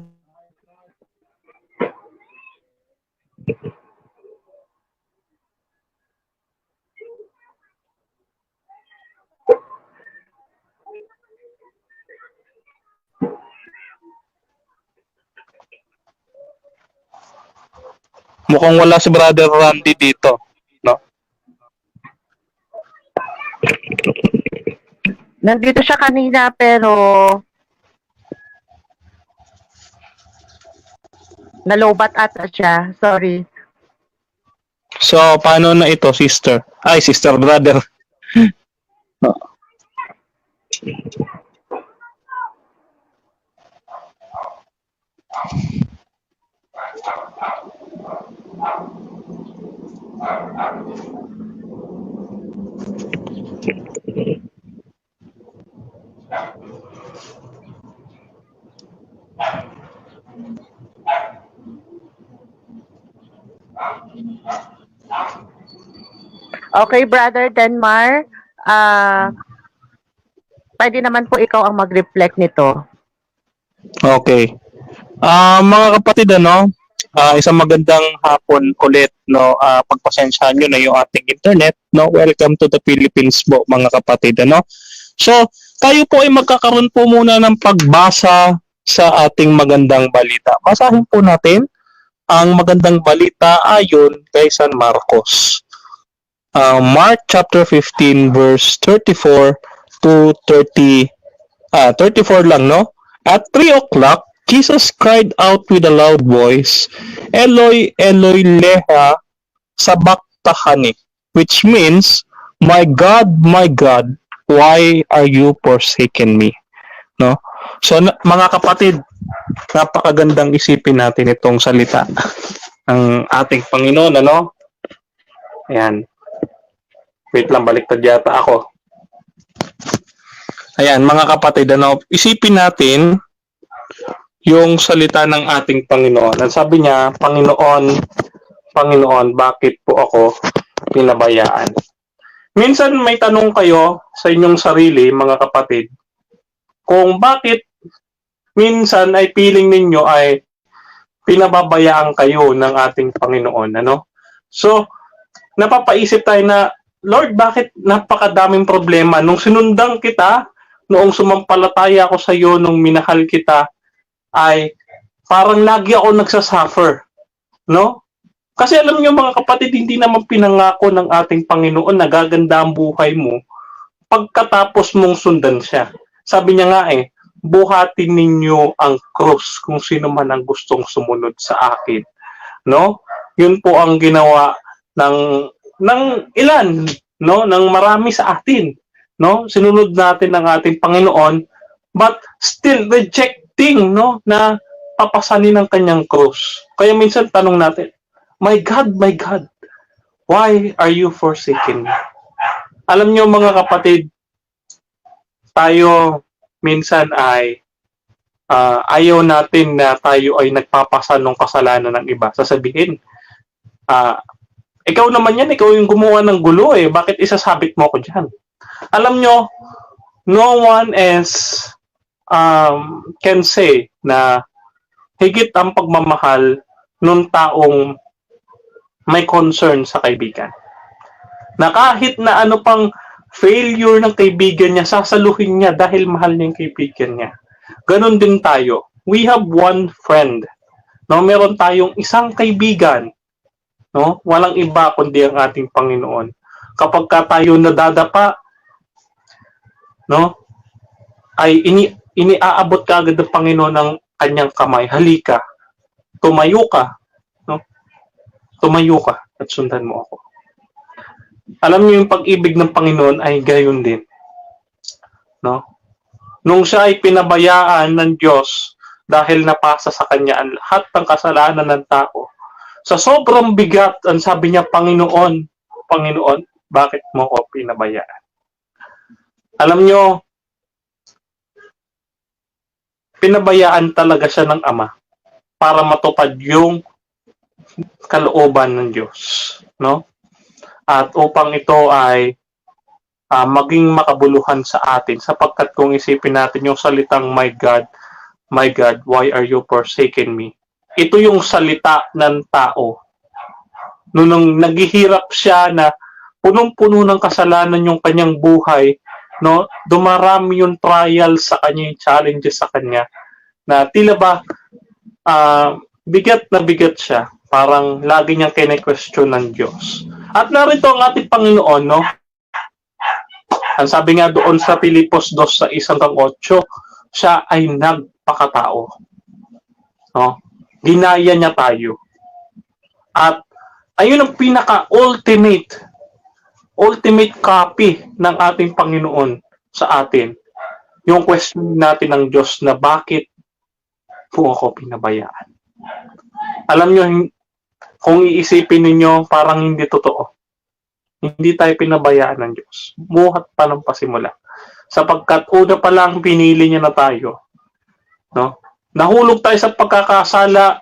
Mukhang wala si Brother Randy dito, no? Nandito siya kanina pero nalobat ata siya. Sorry. So, paano na ito, sister? Ay, sister, brother. Okay, Brother Denmar. Pwede naman po ikaw ang mag-reflect nito. Okay. Mga kapatid, isang magandang hapon ulit, no? Pagpasensyahan nyo na yung ating internet, no? Welcome to the Philippines po, mga kapatid, So, tayo po ay magkakaroon po muna ng pagbasa sa ating magandang balita. Basahin po natin ang magandang balita ayon kay San Marcos. Mark chapter 15 verse 34 to 34 lang, no? At 3 o'clock, Jesus cried out with a loud voice, Eloi, Eloi, leha sabachthani, which means, my God, why are you forsaken me? No? So, mga kapatid, napakagandang isipin natin itong salita ng ating Panginoon, Ayan. Wait lang, baliktad yata ako. Ayan, mga kapatid, isipin natin yung salita ng ating Panginoon. Ang sabi niya, Panginoon, bakit po ako pinabayaan? Minsan may tanong kayo sa inyong sarili, mga kapatid, kung bakit minsan ay feeling ninyo ay pinababayaan kayo ng ating Panginoon, So, napapaisip tayo na, Lord, bakit napakadaming problema? Nung sinundan kita, noong sumampalataya ako sa iyo, nung minahal kita, ay parang lagi ako nagsasuffer, no? Kasi alam niyo, mga kapatid, hindi naman pinangako ng ating Panginoon na gaganda ang buhay mo pagkatapos mong sundan siya. Sabi niya nga buhatin ninyo ang krus kung sino man ang gustong sumunod sa akin, no? Yun po ang ginawa ng ilan, no? Ng marami sa atin, no? Sinunod natin ang ating Panginoon, but still rejecting, no? Na papasanin ng kanyang krus. Kaya minsan tanong natin, my God, why are you forsaken me? Alam niyo, mga kapatid, tayo minsan ay ayaw natin na tayo ay nagpapasa ng kasalanan ng iba. Sasabihin, ikaw naman yan, ikaw yung gumawa ng gulo bakit isasabit mo ako dyan? Alam nyo, no one else can say na higit ang pagmamahal ng taong may concern sa kaibigan. Na kahit na ano pang failure ng kaibigan niya, sasaluhin niya dahil mahal niya yung kaibigan niya. Ganon din tayo. We have one friend. No, meron tayong isang kaibigan. No? Walang iba kundi ang ating Panginoon. Kapag ka tayo nadadapa, no? Ay iniaabot ka agad ng Panginoon ng kanyang kamay. Halika. Tumayo ka. No? Tumayo ka at sundan mo ako. Alam niyo, yung pag-ibig ng Panginoon ay gayon din. No? Nung siya ay pinabayaan ng Diyos dahil napasa sa kanya ang lahat ng kasalanan ng tao, sa sobrang bigat, ang sabi niya, Panginoon, bakit mo ako pinabayaan? Alam niyo, pinabayaan talaga siya ng Ama para matupad yung kalooban ng Diyos, no? At upang ito ay maging makabuluhan sa atin, sapagkat kung isipin natin yung salitang my God, why are you forsaken me? Ito yung salita ng tao. Nung naghihirap siya na punong-puno ng kasalanan yung kanyang buhay, no? Dumarami yung trial sa kanya, yung challenges sa kanya, na tila ba bigat na bigat siya. Parang lagi niyang kine-question ng Diyos. At narito ang ating Panginoon, no? Ang sabi nga doon sa Filipos 2 sa 1:8, siya ay nagpakatao. No? Ginaya niya tayo. At ayun ang pinaka-ultimate copy ng ating Panginoon sa atin. Yung question natin ng Diyos na bakit po ako pinabayaan. Alam nyo, kung iisipin ninyo, parang hindi totoo. Hindi tayo pinabayaan ng Diyos. Buhat pa ng pasimula. Sapagkat una pa lang pinili niya na tayo. No? Nahulog tayo sa pagkakasala,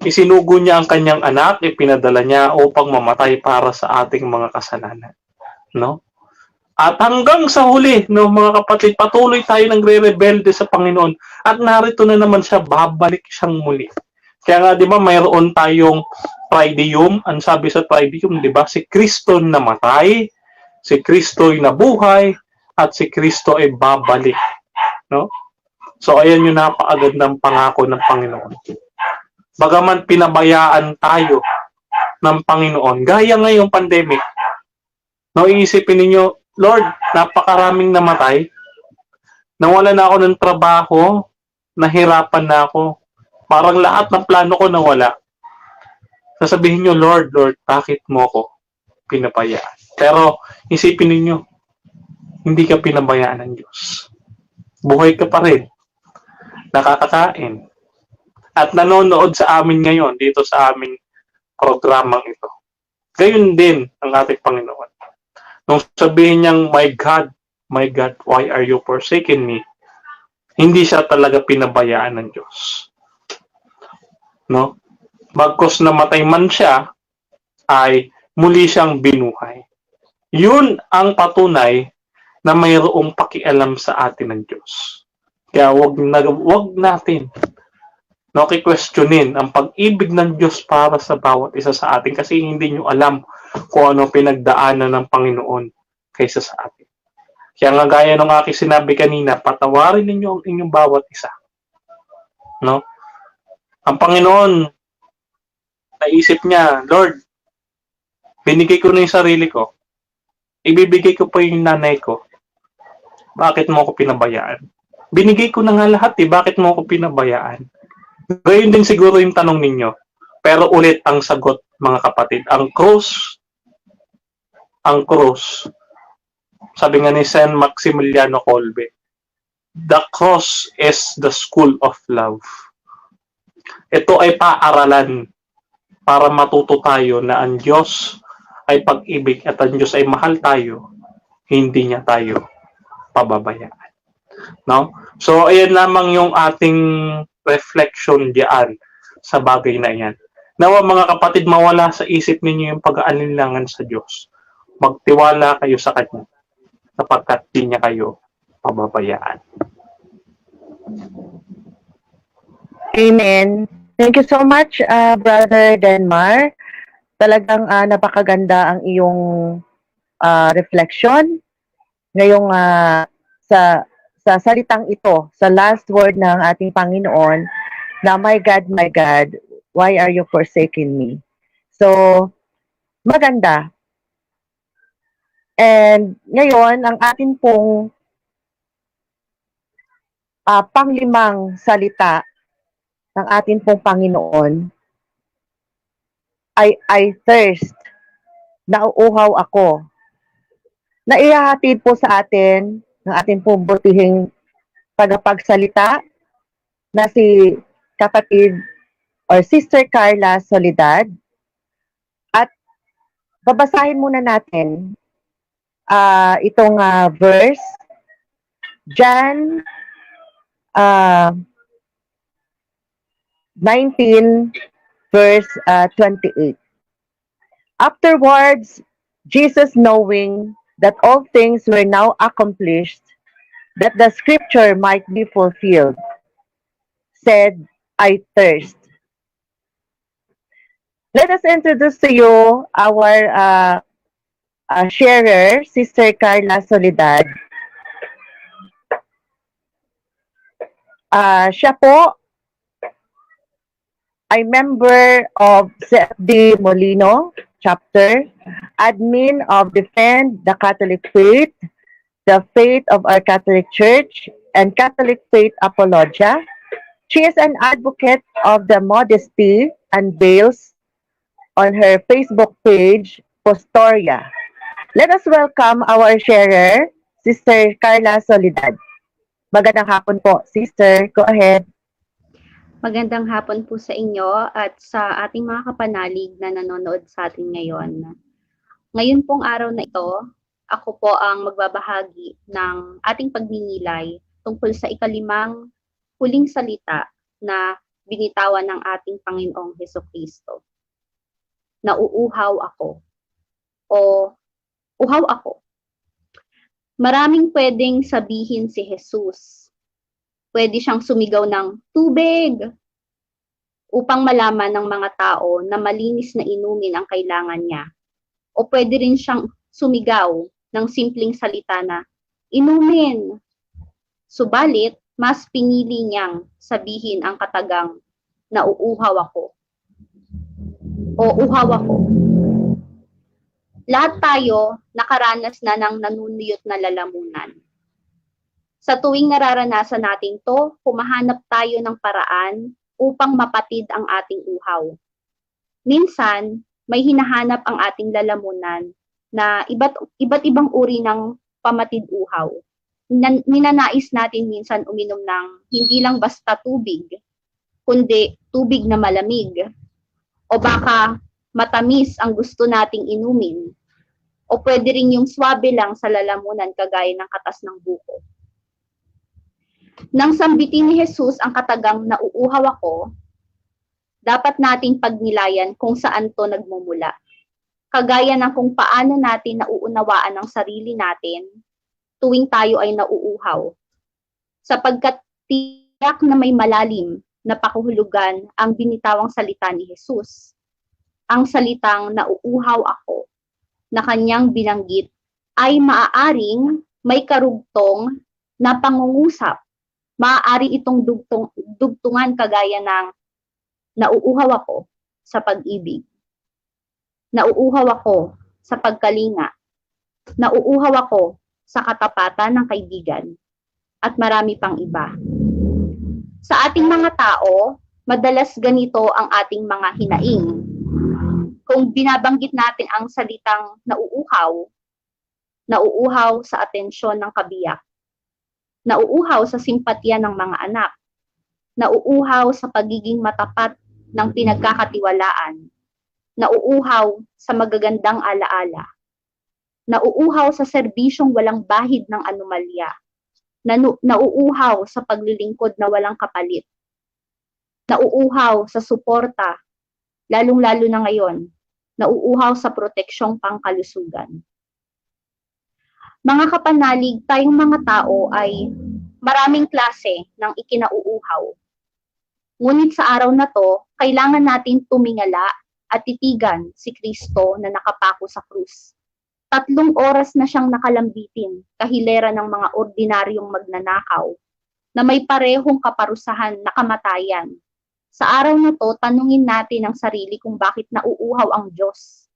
isinugo niya ang kanyang anak, ipinadala niya upang mamatay para sa ating mga kasalanan. No? At hanggang sa huli, no, mga kapatid, patuloy tayo nagre-rebelde sa Panginoon. At narito na naman siya, babalik siyang muli. Kaya nga, di ba, mayroon tayong Triduum. Ang sabi sa Triduum, di ba, si Kristo namatay, si Kristo ay nabuhay, at si Kristo ay babalik. No? So, ayan yung napakagad ng pangako ng Panginoon. Bagaman pinabayaan tayo ng Panginoon, gaya ngayong pandemic, no, iisipin ninyo, Lord, napakaraming namatay, nawala na ako ng trabaho, nahirapan na ako, parang lahat ng plano ko nawala. Sasabihin nyo, Lord, bakit mo ako pinabayaan? Pero isipin ninyo, hindi ka pinabayaan ng Diyos. Buhay ka pa rin, nakakakain, at nanonood sa amin ngayon dito sa aming programang ito. Gayun din ang ating Panginoon. Nung sabihin niyang, my God, why are you forsaking me? Hindi siya talaga pinabayaan ng Diyos. No? Bagkos namatay man siya, ay muli siyang binuhay. Yun ang patunay na mayroong pakialam sa atin ng Diyos. Kaya wag natin questionin ang pag-ibig ng Diyos para sa bawat isa sa atin kasi hindi nyo alam kung ano pinagdaanan ng Panginoon kaysa sa atin. Kaya nga gaya ng aking sinabi kanina, patawarin ninyo ang inyong bawat isa. No? Ang Panginoon, naisip niya, Lord, binigay ko na yung sarili ko. Ibibigay ko pa yung nanay ko. Bakit mo ako pinabayaan? Binigay ko na nga lahat bakit mo ako pinabayaan? Gayon din siguro yung tanong ninyo. Pero ulit ang sagot, mga kapatid. Ang cross, sabi nga ni San Maximiliano Kolbe, the cross is the school of love. Ito ay paaralan para matuto tayo na ang Diyos ay pag-ibig at ang Diyos ay mahal tayo, hindi niya tayo pababayaan. No? So, ayan lamang yung ating reflection diyan sa bagay na yan. Nawa mga kapatid, mawala sa isip ninyo yung pag-aalinlangan sa Diyos. Magtiwala kayo sa Kanya sapagkat di niya kayo pababayaan. Amen. Thank you so much, Brother Denmar. Talagang napakaganda ang iyong reflection ngayong sa salitang ito, sa last word ng ating Panginoon, na my God, why are you forsaking me? So, maganda. And ngayon, ang atin pong panglimang salita ng atin pong Panginoon ay I thirst, nauuhaw ako. Na ihahatid po sa atin ng ating pong butihing tagapagsalita na si kapatid or Sister Carla Soledad. At babasahin muna natin itong verse, John 19 verse 28. Afterwards, Jesus, knowing that all things were now accomplished, that the scripture might be fulfilled, said, I thirst. Let us introduce to you our sharer, Sister Carla Soledad. Siya po I'm member of CFD Molino chapter, admin of Defend the Catholic Faith, the Faith of our Catholic Church, and Catholic Faith Apologia. She is an advocate of the modesty and veils on her Facebook page, Postoria. Let us welcome our sharer, Sister Carla Soledad. Magandang hapon po, Sister. Go ahead. Magandang hapon po sa inyo at sa ating mga kapanalig na nanonood sa atin ngayon. Ngayon pong araw na ito, ako po ang magbabahagi ng ating pagninilay tungkol sa ikalimang huling salita na binitawan ng ating Panginoong Hesukristo. Nauuhaw ako o uhaw ako. Maraming pwedeng sabihin si Jesus. Pwede siyang sumigaw ng tubig upang malaman ng mga tao na malinis na inumin ang kailangan niya. O pwede rin siyang sumigaw ng simpleng salita na inumin. Subalit, mas pinili niyang sabihin ang katagang nauuhaw ako o uhaw ako. Lahat tayo nakaranas na ng nanunuyot na lalamunan. Sa tuwing nararanasan natin to, humahanap tayo ng paraan upang mapatid ang ating uhaw. Minsan, may hinahanap ang ating lalamunan na iba't ibang uri ng pamatid uhaw. Ninanais natin minsan uminom ng hindi lang basta tubig, kundi tubig na malamig. O baka matamis ang gusto nating inumin. O pwede rin yung swabe lang sa lalamunan kagaya ng katas ng buko. Nang sambitin ni Jesus ang katagang nauuhaw ako, dapat nating pagnilayan kung saan to nagmumula. Kagaya ng kung paano natin nauunawaan ang sarili natin tuwing tayo ay nauuhaw. Sapagkat tiyak na may malalim na pakahulugan ang binitawang salita ni Jesus. Ang salitang nauuhaw ako na kanyang binanggit ay maaaring may karugtong na pangungusap. Maaari itong dugtungan kagaya ng nauuhaw ako sa pag-ibig. Nauuhaw ako sa pagkalinga. Nauuhaw ako sa katapatan ng kaibigan. At marami pang iba. Sa ating mga tao, madalas ganito ang ating mga hinaing. Kung binabanggit natin ang salitang nauuhaw sa atensyon ng kabiyak. Nauuhaw sa simpatya ng mga anak. Nauuhaw sa pagiging matapat ng pinagkakatiwalaan. Nauuhaw sa magagandang alaala. Nauuhaw sa serbisyong walang bahid ng anomalya. Nauuhaw sa paglilingkod na walang kapalit. Nauuhaw sa suporta, lalong-lalo na ngayon. Nauuhaw sa proteksyong pangkalusugan. Mga kapanalig, tayong mga tao ay maraming klase ng ikinauuhaw. Ngunit sa araw na to, kailangan natin tumingala at titigan si Kristo na nakapako sa krus. 3 oras na siyang nakalambitin, kahilera ng mga ordinaryong magnanakaw, na may parehong kaparusahan na kamatayan. Sa araw na to, tanungin natin ang sarili kung bakit nauuhaw ang Diyos.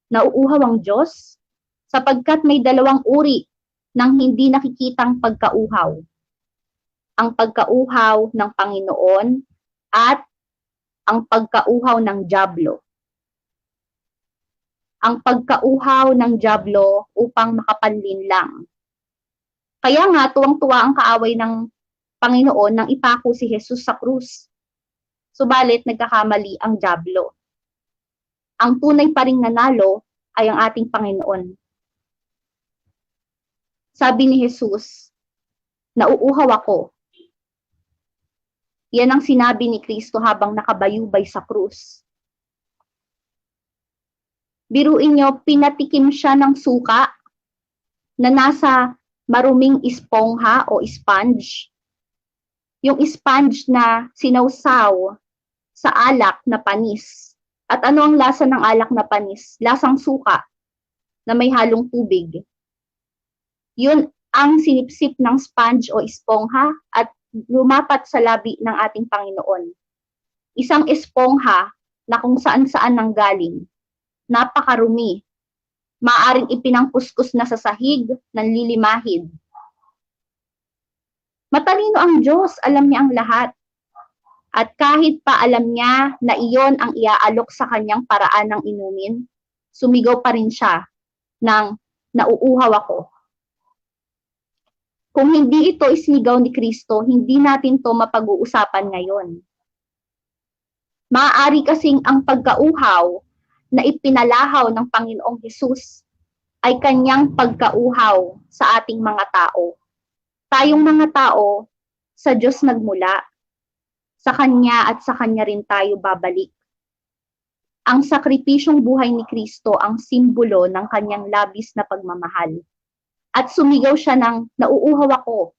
Nauuhaw ang Diyos? Sapagkat may 2 uri ng hindi nakikitang pagkauhaw. Ang pagkauhaw ng Panginoon at ang pagkauhaw ng dyablo. Ang pagkauhaw ng dyablo upang makapanlinlang. Kaya nga, tuwang-tuwa ang kaaway ng Panginoon nang ipako si Jesus sa krus. Subalit, nagkakamali ang dyablo. Ang tunay pa ring nanalo ay ang ating Panginoon. Sabi ni Jesus, nauuhaw ako. Yan ang sinabi ni Kristo habang nakabayubay sa krus. Biruin niyo, pinatikim siya ng suka na nasa maruming espongha o sponge. Yung sponge na sinawsaw sa alak na panis. At ano ang lasa ng alak na panis? Lasang suka na may halong tubig. Yun ang sinipsip ng sponge o espongha at lumapat sa labi ng ating Panginoon. Isang espongha na kung saan-saan nanggaling. Napakarumi. Maaring ipinangkuskus na sa sahig ng lilimahid. Matalino ang Diyos, alam niya ang lahat. At kahit pa alam niya na iyon ang iaalok sa kanyang paraan ng inumin, sumigaw pa rin siya ng nauuhaw ako. Kung hindi ito isinigaw ni Kristo, hindi natin to mapag-uusapan ngayon. Maaari kasing ang pagkauhaw na ipinalahaw ng Panginoong Hesus ay kanyang pagkauhaw sa ating mga tao. Tayong mga tao, sa Diyos nagmula. Sa Kanya at sa Kanya rin tayo babalik. Ang sakripisyong buhay ni Kristo ang simbolo ng Kanyang labis na pagmamahal. At sumigaw siya ng nauuhaw ako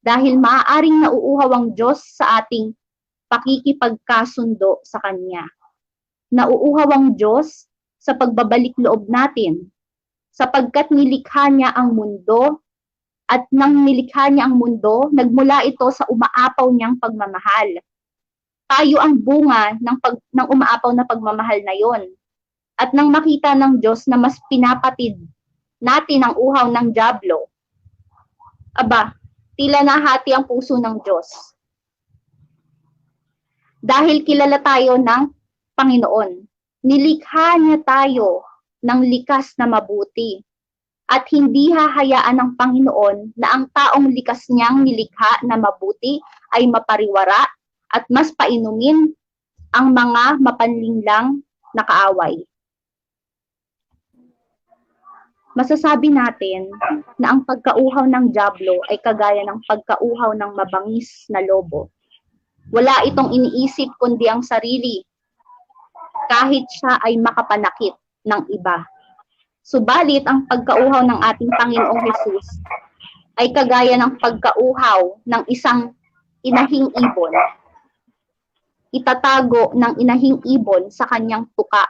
dahil maaaring nauuhaw ang Diyos sa ating pakikipagkasundo sa Kanya. Nauuhaw ang Diyos sa pagbabalik loob natin sapagkat nilikha niya ang mundo at nang nilikha niya ang mundo, nagmula ito sa umaapaw niyang pagmamahal. Tayo ang bunga ng umaapaw na pagmamahal na yon. At nang makita ng Diyos na mas pinapatid natin ang uhaw ng dyablo, aba, tila nahati ang puso ng Diyos. Dahil kilala tayo ng Panginoon, nilikha niya tayo ng likas na mabuti. At hindi hahayaan ng Panginoon na ang taong likas niyang nilikha na mabuti ay mapariwara at mas painumin ang mga mapanlinlang na kaaway. Masasabi natin na ang pagkauhaw ng dyablo ay kagaya ng pagkauhaw ng mabangis na lobo. Wala itong iniisip kundi ang sarili, kahit siya ay makapanakit ng iba. Subalit ang pagkauhaw ng ating Panginoong Hesus ay kagaya ng pagkauhaw ng isang inahing ibon. Itatago ng inahing ibon sa kanyang tuka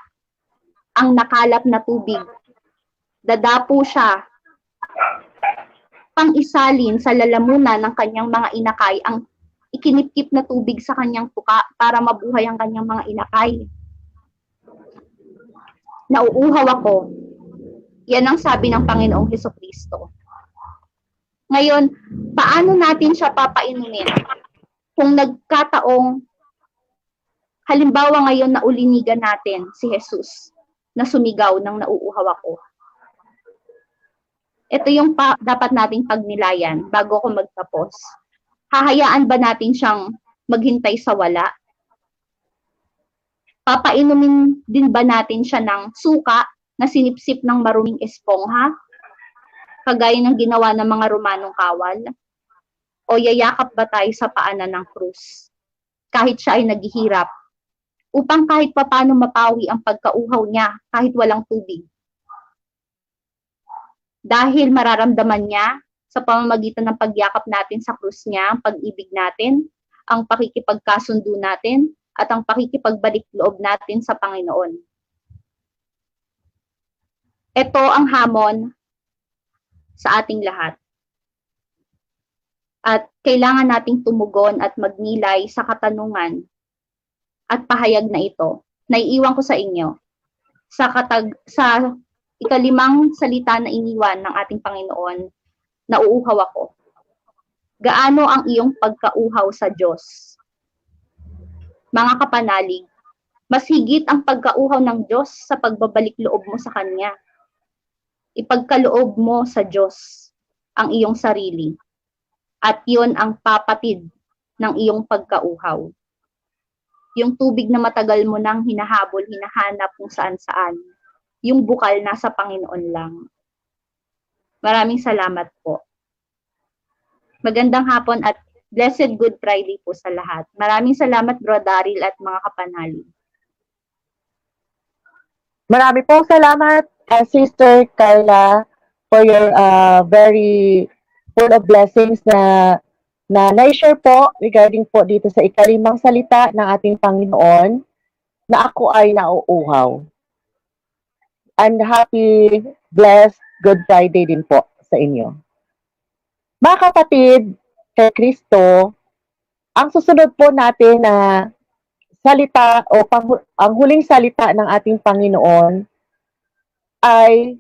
ang nakalap na tubig. Dadapo siya pang-isalin sa lalamunan ng kanyang mga inakay ang ikinipkip na tubig sa kanyang tuka para mabuhay ang kanyang mga inakay. Nauuhaw ako. Yan ang sabi ng Panginoong Hesukristo. Ngayon, paano natin siya papainumin? Kung nagkataong, halimbawa ngayon na ulinigan natin si Jesus na sumigaw ng nauuhaw ako. Ito yung dapat nating pagnilayan bago ako magtapos. Hahayaan ba natin siyang maghintay sa wala? Papainumin din ba natin siya ng suka na sinipsip ng maruming espongha, kagaya ng ginawa ng mga Romanong kawal? O yayakap ba tayo sa paanan ng krus, kahit siya ay naghihirap, upang kahit papano mapawi ang pagkauhaw niya kahit walang tubig? Dahil mararamdaman niya sa pamamagitan ng pagyakap natin sa krus niya, ang pag-ibig natin, ang pakikipagkasundo natin, at ang pakikipagbalik loob natin sa Panginoon. Ito ang hamon sa ating lahat. At kailangan nating tumugon at magnilay sa katanungan at pahayag na ito. Naiiwan ko sa inyo sa ikalimang salita na iniwan ng ating Panginoon, nauuhaw ako. Gaano ang iyong pagkauhaw sa Diyos? Mga kapanalig, mas higit ang pagkauhaw ng Diyos sa pagbabalik loob mo sa Kanya. Ipagkaloob mo sa Diyos ang iyong sarili at yun ang papatid ng iyong pagkauhaw. Yung tubig na matagal mo nang hinahabol, hinahanap kung saan-saan, yung bukal nasa Panginoon lang. Maraming salamat po. Magandang hapon at Blessed Good Friday po sa lahat. Maraming salamat, Bro Daryl at mga kapanalig. Marami pong salamat, Sister Carla, for your very full of blessings na na-share po regarding po dito sa ikalimang salita ng ating Panginoon na ako ay nauuhaw. And happy, blessed Good Friday din po sa inyo. Mga kapatid, kay Kristo, ang susunod po natin na salita o ang huling salita ng ating Panginoon ay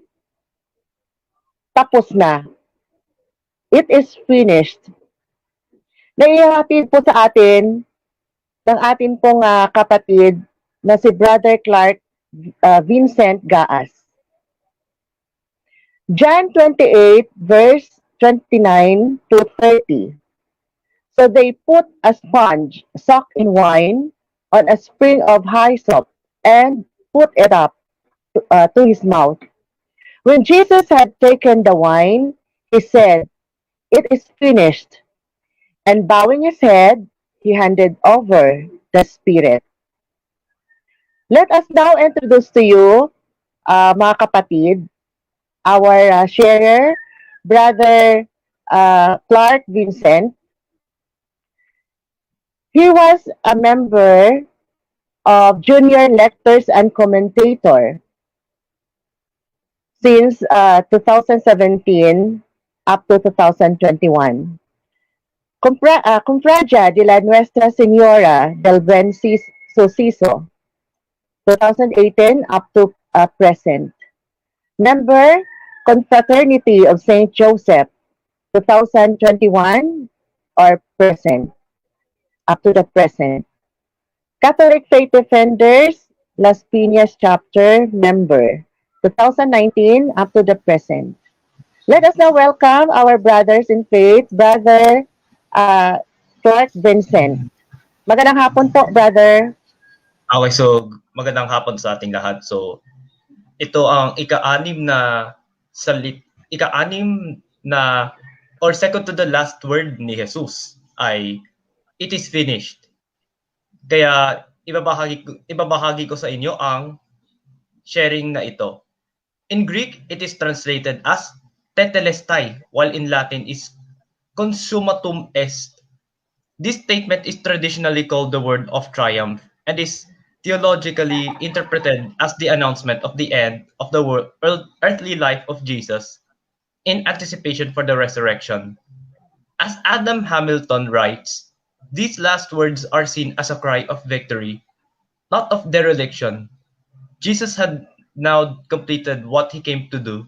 tapos na. It is finished. Naihatid po sa atin ng ating pong kapatid na si Brother Clark Vincent Gaas. John 28 verse 29 to 30. So they put a sponge soaked in wine on a spring of hyssop and put it up to his mouth. When Jesus had taken the wine, he said, "It is finished." And bowing his head, he handed over the Spirit. Let us now introduce to you, mga kapatid, our sharer, Brother Clark Vincent. He was a member of Junior Lectors and Commentator since 2017 up to 2021. Confragia de la Nuestra Señora del Buen Suceso, 2018 up to present. Member, Confraternity of St. Joseph, 2021 or present, up to the present. Catholic Faith Defenders, Las Piñas Chapter, member, 2019 up to the present. Let us now welcome our brothers in faith, Brother Clark Vincent. Magandang hapon po, brother. Okay, so magandang hapon sa ating lahat. So ito ang ika-anim na or second to the last word ni Jesus ay it is finished. Kaya ibabahagi ko sa inyo ang sharing na ito. In Greek, it is translated as tetelestai, while in Latin is consummatum est. This statement is traditionally called the word of triumph and is theologically interpreted as the announcement of the end of the earthly life of Jesus in anticipation for the resurrection. As Adam Hamilton writes, these last words are seen as a cry of victory, not of dereliction. Jesus had now completed what he came to do.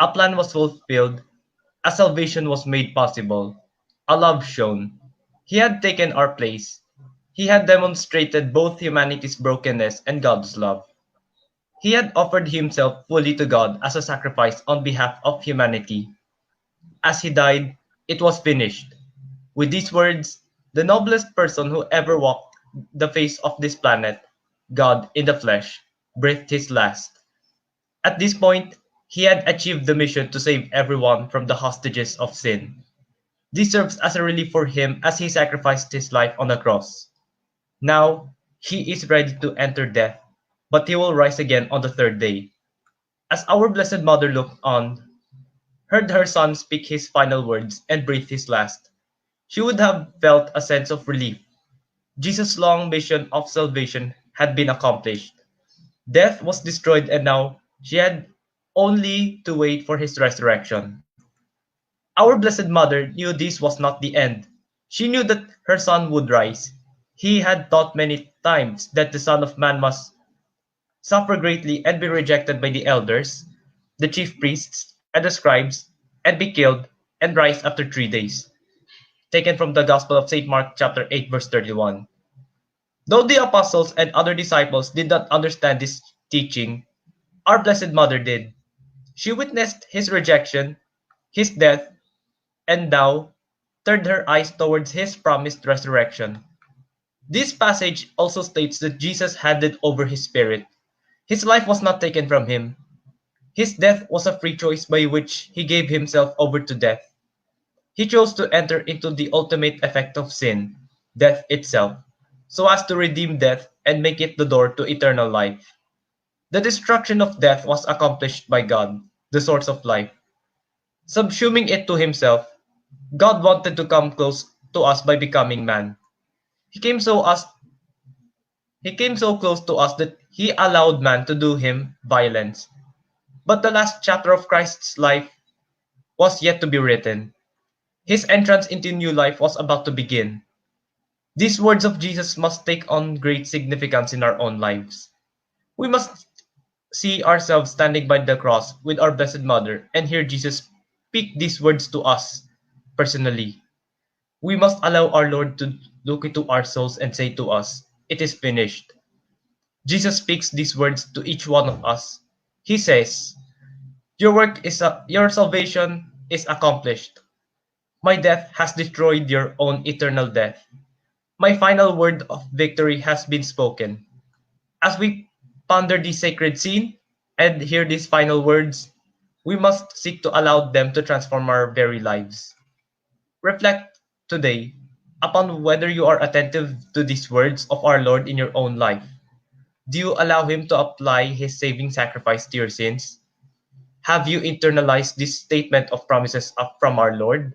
A plan was fulfilled, a salvation was made possible, a love shown. He had taken our place. He had demonstrated both humanity's brokenness and God's love. He had offered himself fully to God as a sacrifice on behalf of humanity. As he died, it was finished. With these words, the noblest person who ever walked the face of this planet, God in the flesh, breathed his last. At this point, he had achieved the mission to save everyone from the hostages of sin. This serves as a relief for him as he sacrificed his life on the cross. Now, he is ready to enter death, but he will rise again on the third day. As our Blessed Mother looked on, heard her son speak his final words, and breathe his last, she would have felt a sense of relief. Jesus' long mission of salvation had been accomplished. Death was destroyed, and now she had only to wait for his resurrection. Our Blessed Mother knew this was not the end. She knew that her son would rise. He had taught many times that the Son of Man must suffer greatly and be rejected by the elders, the chief priests, and the scribes, and be killed, and rise after 3 days. Taken from the Gospel of St. Mark chapter 8 verse 31. Though the apostles and other disciples did not understand this teaching, our Blessed Mother did. She witnessed his rejection, his death, and now turned her eyes towards his promised resurrection. This passage also states that Jesus handed over his spirit. His life was not taken from him. His death was a free choice by which he gave himself over to death. He chose to enter into the ultimate effect of sin, death itself, so as to redeem death and make it the door to eternal life. The destruction of death was accomplished by God, the source of life. Subsuming it to himself, God wanted to come close to us by becoming man. He came so close to us that he allowed man to do him violence. But the last chapter of Christ's life was yet to be written. His entrance into new life was about to begin. These words of Jesus must take on great significance in our own lives. We must see ourselves standing by the cross with our Blessed Mother and hear Jesus speak these words to us personally. We must allow our Lord to look into our souls and say to us, "It is finished." Jesus speaks these words to each one of us. He says, your salvation is accomplished. My death has destroyed your own eternal death. My final word of victory has been spoken. As we ponder this sacred scene and hear these final words, we must seek to allow them to transform our very lives. Reflect today upon whether you are attentive to these words of our Lord in your own life. Do you allow Him to apply His saving sacrifice to your sins? Have you internalized this statement of promises up from our Lord?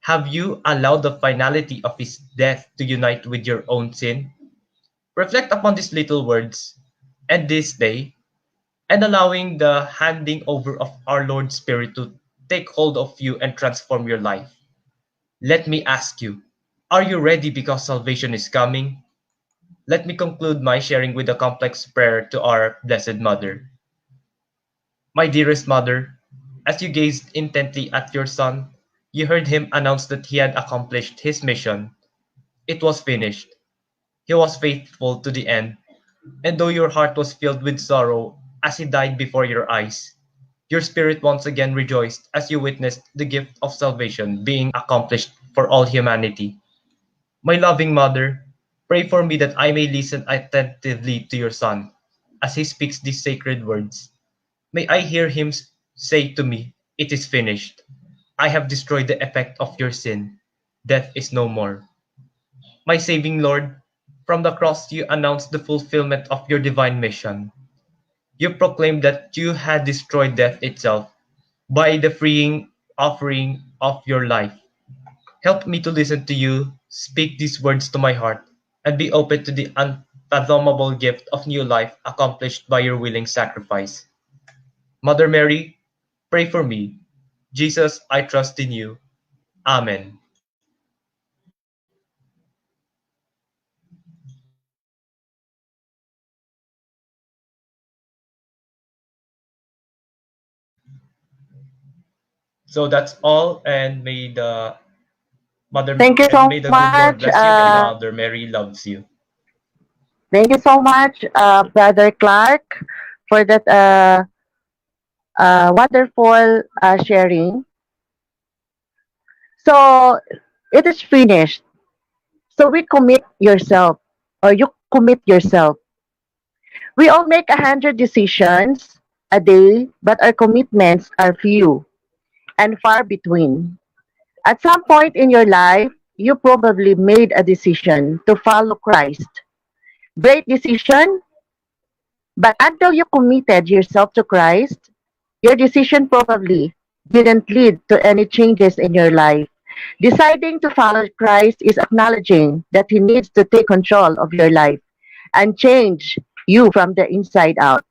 Have you allowed the finality of His death to unite with your own sin? Reflect upon these little words and this day, and allowing the handing over of our Lord's Spirit to take hold of you and transform your life. Let me ask you, are you ready because salvation is coming? Let me conclude my sharing with a complex prayer to our Blessed Mother. My dearest Mother, as you gazed intently at your Son, you heard him announce that he had accomplished his mission. It was finished. He was faithful to the end, and though your heart was filled with sorrow as he died before your eyes, your spirit once again rejoiced as you witnessed the gift of salvation being accomplished for all humanity. My loving Mother, pray for me that I may listen attentively to your Son as he speaks these sacred words. May I hear him say to me, "It is finished. I have destroyed the effect of your sin. Death is no more." My saving Lord, from the cross you announced the fulfillment of your divine mission. You proclaimed that you had destroyed death itself by the freeing offering of your life. Help me to listen to you, speak these words to my heart, and be open to the unfathomable gift of new life accomplished by your willing sacrifice. Mother Mary, pray for me. Jesus, I trust in you. Amen. So that's all, and Thank you so May the good Lord much. bless you, and Mother Mary loves you. Thank you so much, Brother Clark, for that wonderful sharing. So it is finished. So we commit yourself, or you commit yourself. We all make 100 decisions a day, but our commitments are few and far between. At some point in your life, you probably made a decision to follow Christ. Great decision, but until you committed yourself to Christ, your decision probably didn't lead to any changes in your life. Deciding to follow Christ is acknowledging that He needs to take control of your life and change you from the inside out.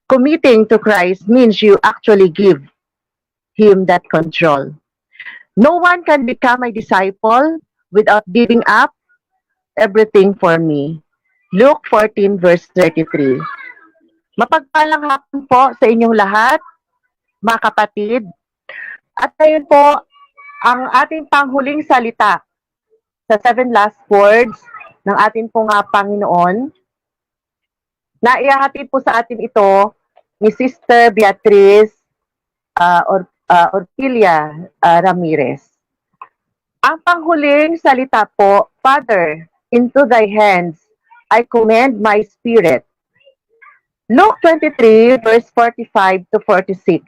Committing to Christ means you actually give Him that control. No one can become a disciple without giving up everything for me. Luke 14 verse 33. Mapagpalang hapon po sa inyong lahat, mga kapatid. At ngayon po, ang ating panghuling salita sa 7 last words ng ating pong Panginoon. Naihahatid po sa atin ito ni Sister Beatrice Ortilia Ramirez. Ang panghuling salita po, Father, into thy hands I commend my spirit. Luke 23 verse 45 to 46.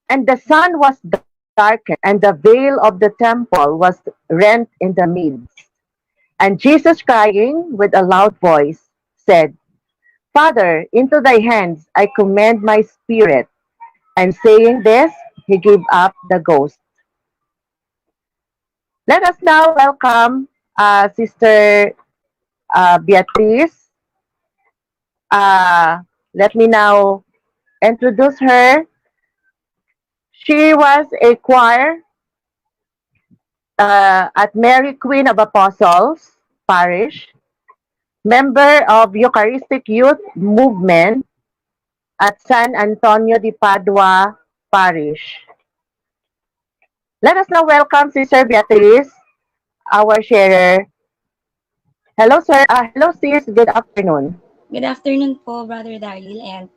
And the sun was darkened, and the veil of the temple was rent in the midst. And Jesus, crying with a loud voice, said, Father, into thy hands I commend my spirit. And saying this, he gave up the ghost. Let us now welcome Sister Beatrice. Let me now introduce her. She was a choir at Mary Queen of Apostles Parish, member of Eucharistic Youth Movement at San Antonio de Padua Parish. Let us now welcome Sister Beatriz, our sharer. Hello, sir. Hello, sis. Good afternoon. Good afternoon po, Brother Daryl, and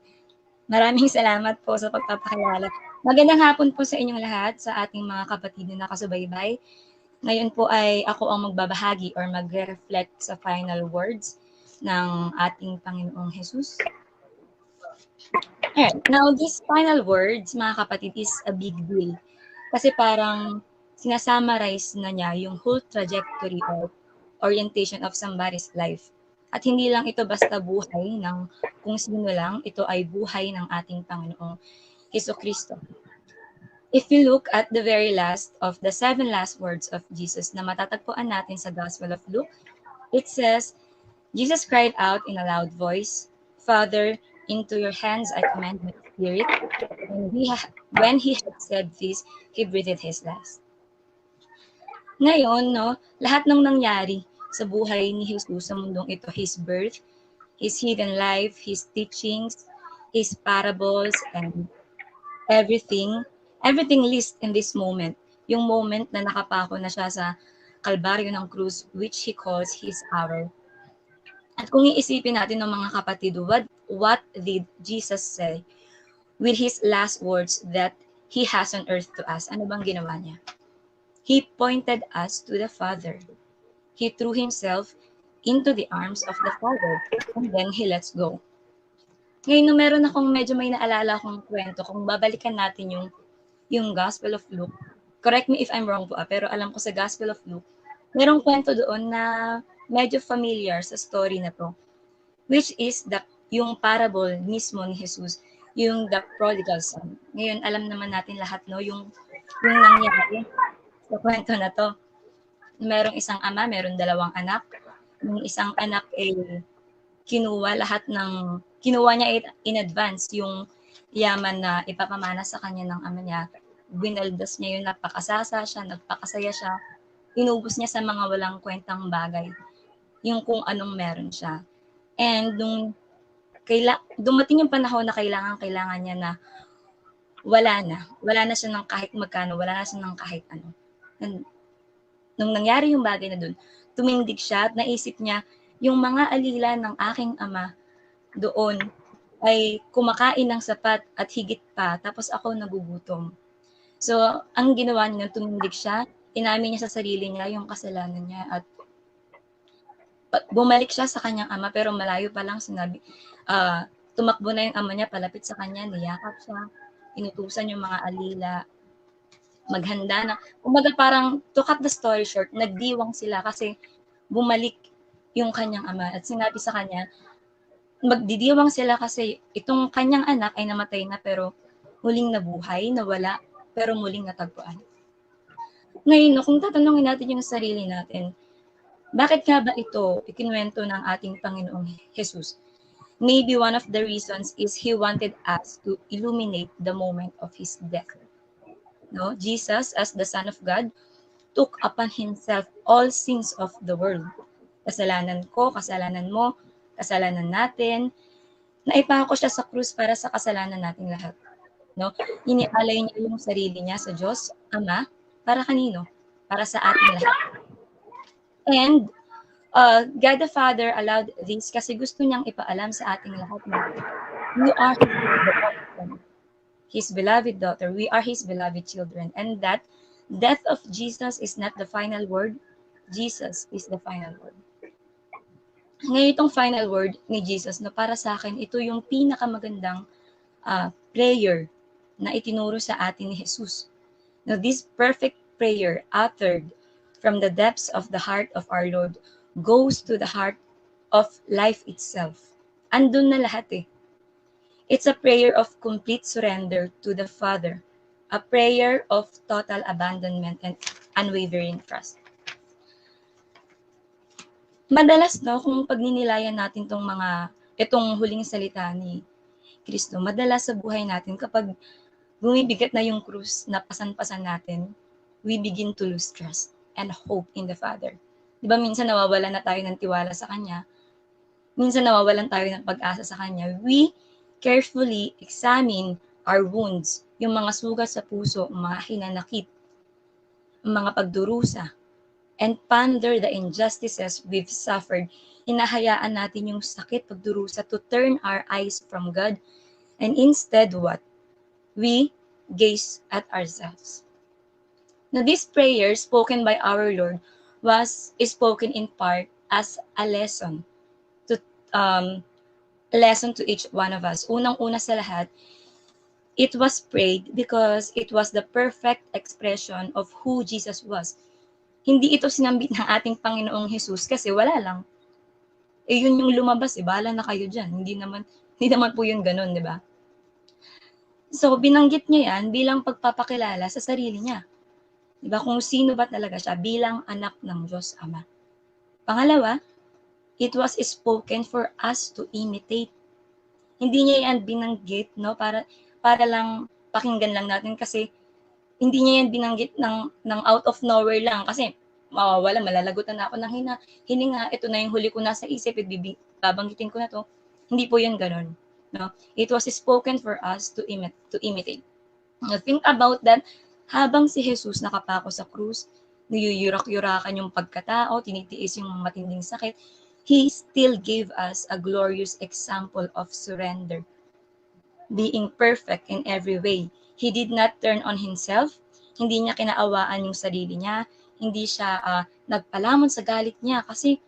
maraming salamat po sa pagpapakilala. Magandang hapon po sa inyong lahat, sa ating mga kapatid na nakasubaybay. Ngayon po ay ako ang magbabahagi or magre-reflect sa final words ng ating Panginoong Jesus. Alright, now these final words, mga kapatid, is a big deal. Kasi parang sinasummarize na niya yung whole trajectory or orientation of somebody's life. At hindi lang ito basta buhay ng kung sino lang, ito ay buhay ng ating Panginoong Jesucristo. If you look at the very last of the 7 last words of Jesus na matatagpuan natin sa Gospel of Luke, it says, Jesus cried out in a loud voice, Father, into your hands I commend my spirit. When he had said this, he breathed his last. Ngayon, no, lahat ng nangyari sa buhay ni Jesus sa mundong ito, his birth, his hidden life, his teachings, his parables, and everything list in this moment. Yung moment na nakapako na siya sa kalbaryo ng krus, which he calls his hour. At kung iisipin natin ng mga kapatid, what did Jesus say with his last words that he has on earth to us? Ano bang ginawa niya? He pointed us to the Father. He threw himself into the arms of the Father, and then he lets go. Ngayon, no, meron akong medyo may naalala akong kwento, kung babalikan natin yung Gospel of Luke. Correct me if I'm wrong po, pero alam ko sa Gospel of Luke, merong kwento doon na medyo familiar sa story na to, which is yung parable mismo ni Jesus, yung the prodigal son. Ngayon, alam naman natin lahat, no, yung nangyari sa kwento na to. Merong isang ama, meron 2 anak. Yung isang anak ay kinuha niya in advance yung yaman na ipapamana sa kanya ng ama niya. Winaldas niya yun, napakasasa siya, nagpakasaya siya. Inubos niya sa mga walang kwentang bagay yung kung anong meron siya. And dumating yung panahon na kailangan niya na wala na siya ng kahit magkano, wala na siya ng kahit ano. And nung nangyari yung bagay na dun, tumindig siya at naisip niya, yung mga alila ng aking ama doon ay kumakain ng sapat at higit pa, tapos ako nagugutom. So, ang ginawa niya, tumindig siya, inamin niya sa sarili niya yung kasalanan niya at bumalik siya sa kanyang ama, pero malayo pa lang tumakbo na yung ama niya palapit sa kanya, niyakap siya, inutusan yung mga alila, maghanda na. Kumbaga parang, to cut the story short, nagdiwang sila kasi bumalik yung kanyang ama at sinabi sa kanya, magdidiwang sila kasi itong kanyang anak ay namatay na pero muling nabuhay, nawala, pero muling natagpuan. Ngayon, kung tatanungin natin yung sarili natin, bakit nga ba ito ikinuwento ng ating Panginoong Jesus? Maybe one of the reasons is he wanted us to illuminate the moment of his death. No, Jesus, as the Son of God, took upon himself all sins of the world. Kasalanan ko, kasalanan mo, kasalanan natin. Naipako siya sa krus para sa kasalanan natin lahat. No? Inialay niya yung sarili niya sa Diyos, Ama, para kanino? Para sa ating lahat. And God the Father allowed this kasi gusto niyang ipaalam sa ating lahat na you are his beloved daughter, we are his beloved children, and that death of Jesus is not the final word, Jesus is the final word. Ngayon itong final word ni Jesus, no, para sa akin, ito yung pinakamagandang prayer na itinuro sa atin ni Jesus. Now, this perfect prayer uttered from the depths of the heart of our Lord goes to the heart of life itself. Andun na lahat eh. It's a prayer of complete surrender to the Father, a prayer of total abandonment and unwavering trust. Madalas, no, kung pagninilayan natin itong huling salita ni Kristo, madalas sa buhay natin kapag bumibigat na yung krus na pasan-pasan natin, we begin to lose trust. and hope in the Father. Di ba minsan nawawalan na tayo ng tiwala sa Kanya? Minsan nawawalan tayo ng pag-asa sa Kanya. We carefully examine our wounds, yung mga sugat sa puso, mga hinanakit, mga pagdurusa, and ponder the injustices we've suffered. Hinahayaan natin yung sakit, pagdurusa to turn our eyes from God, and instead what? We gaze at ourselves. Now, this prayer spoken by our Lord was spoken in part as a lesson to each one of us. Unang-una sa lahat, it was prayed because it was the perfect expression of who Jesus was. Hindi ito sinambit ng ating Panginoong Jesus kasi wala lang. Yun yung lumabas, bahala na kayo dyan. Hindi naman po yun ganun, di ba? So, binanggit niya yan bilang pagpapakilala sa sarili niya. Di ba? Kung sino ba talaga siya bilang anak ng Diyos Ama. Pangalawa, it was spoken for us to imitate. Hindi niya yan binanggit, no? Para lang pakinggan lang natin kasi hindi niya yan binanggit ng out of nowhere lang kasi mawawala, malalagutan na ako ng hininga, ito na yung huli ko nasa isip, babanggitin ko na to. Hindi po yan ganun. No? It was spoken for us to imitate. Now, think about that, habang si Jesus nakapako sa krus, niyuyurak-yurakan yung pagkatao, tinitiis yung matinding sakit, He still gave us a glorious example of surrender. Being perfect in every way. He did not turn on Himself, hindi niya kinaawaan yung sarili niya, hindi siya nagpalamon sa galit niya kasi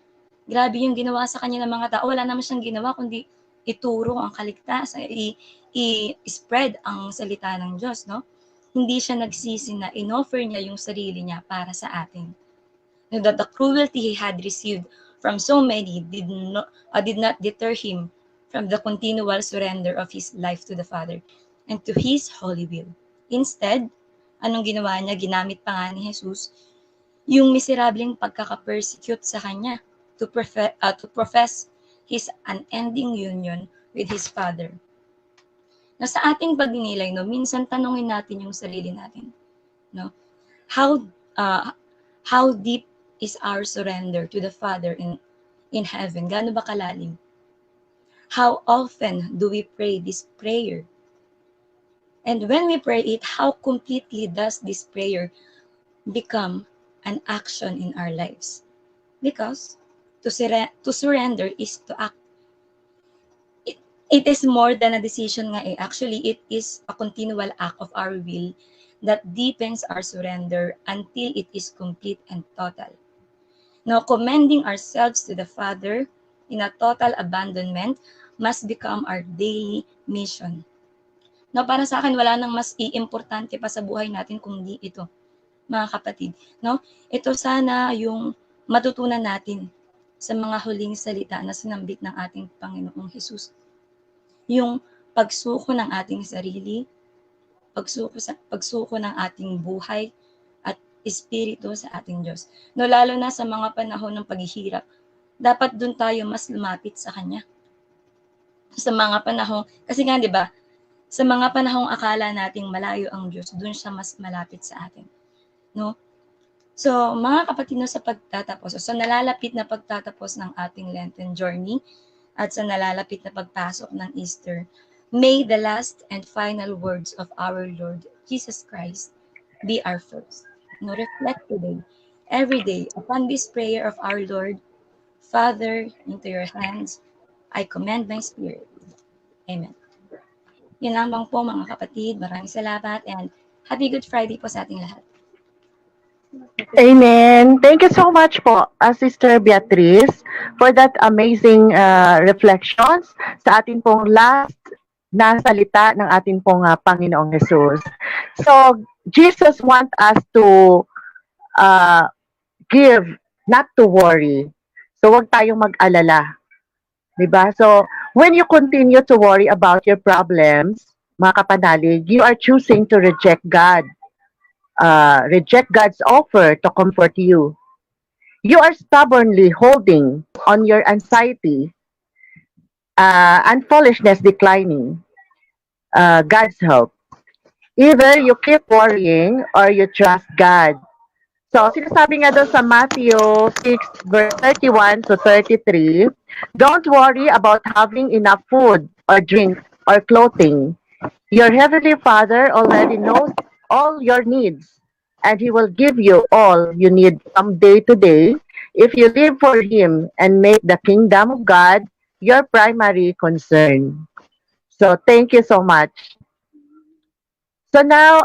grabe yung ginawa sa kanya ng mga tao. Wala naman siyang ginawa kundi ituro ang kaligtasan, i-spread ang salita ng Diyos, no? Hindi siya nagsisi na inoffer niya yung sarili niya para sa atin. That the cruelty he had received from so many did not deter him from the continual surrender of his life to the Father and to His holy will. Instead, anong ginawa niya? Ginamit pa nga ni Jesus yung miserableng pagkaka-persecute sa kanya to profess His unending union with His Father. Na sa ating pagninilay, no, minsan tanungin natin yung sarili natin, no? How deep is our surrender to the Father in heaven? Gaano ba kalalim? How often do we pray this prayer? And when we pray it, how completely does this prayer become an action in our lives? Because to surrender is to act. It is more than a decision nga eh. Actually, it is a continual act of our will that deepens our surrender until it is complete and total. Now, commending ourselves to the Father in a total abandonment must become our daily mission. Now, para sa akin, wala nang mas importante pa sa buhay natin kundi ito, mga kapatid. No? Ito sana yung matutunan natin sa mga huling salita na sinambit ng ating Panginoong Jesus. Yung pagsuko ng ating sarili, pagsuko ng ating buhay, at espiritu sa ating Diyos. No, lalo na sa mga panahon ng paghihirap, dapat dun tayo mas lumapit sa Kanya. Sa mga panahon, kasi nga, di ba, sa mga panahong akala nating malayo ang Diyos, dun siya mas malapit sa atin. No? So, mga kapatid, no, sa pagtatapos, sa nalalapit na pagtatapos ng ating Lenten journey, at sa nalalapit na pagpasok ng Easter, may the last and final words of our Lord Jesus Christ be our first. No, reflect today, every day, upon this prayer of our Lord, Father, into your hands, I commend my spirit. Amen. Yun lamang po mga kapatid. Maraming salamat and happy Good Friday po sa ating lahat. Amen. Thank you so much po, Sister Beatrice, for that amazing reflections sa atin pong last na salita ng ating pong Panginoong Jesus. So, Jesus wants us to give, not to worry. So, huwag tayong mag-alala. Diba? So, when you continue to worry about your problems, mga kapanalig, you are choosing to reject God. Reject God's offer to comfort you. You are stubbornly holding on your anxiety and foolishness declining God's help. Either you keep worrying or you trust God. So, sinasabi nga doon sa Matthew 6, verse 31 to 33, don't worry about having enough food or drink or clothing. Your heavenly Father already knows all your needs, and He will give you all you need from day to day if you live for Him and make the kingdom of God your primary concern. So, thank you so much. So now,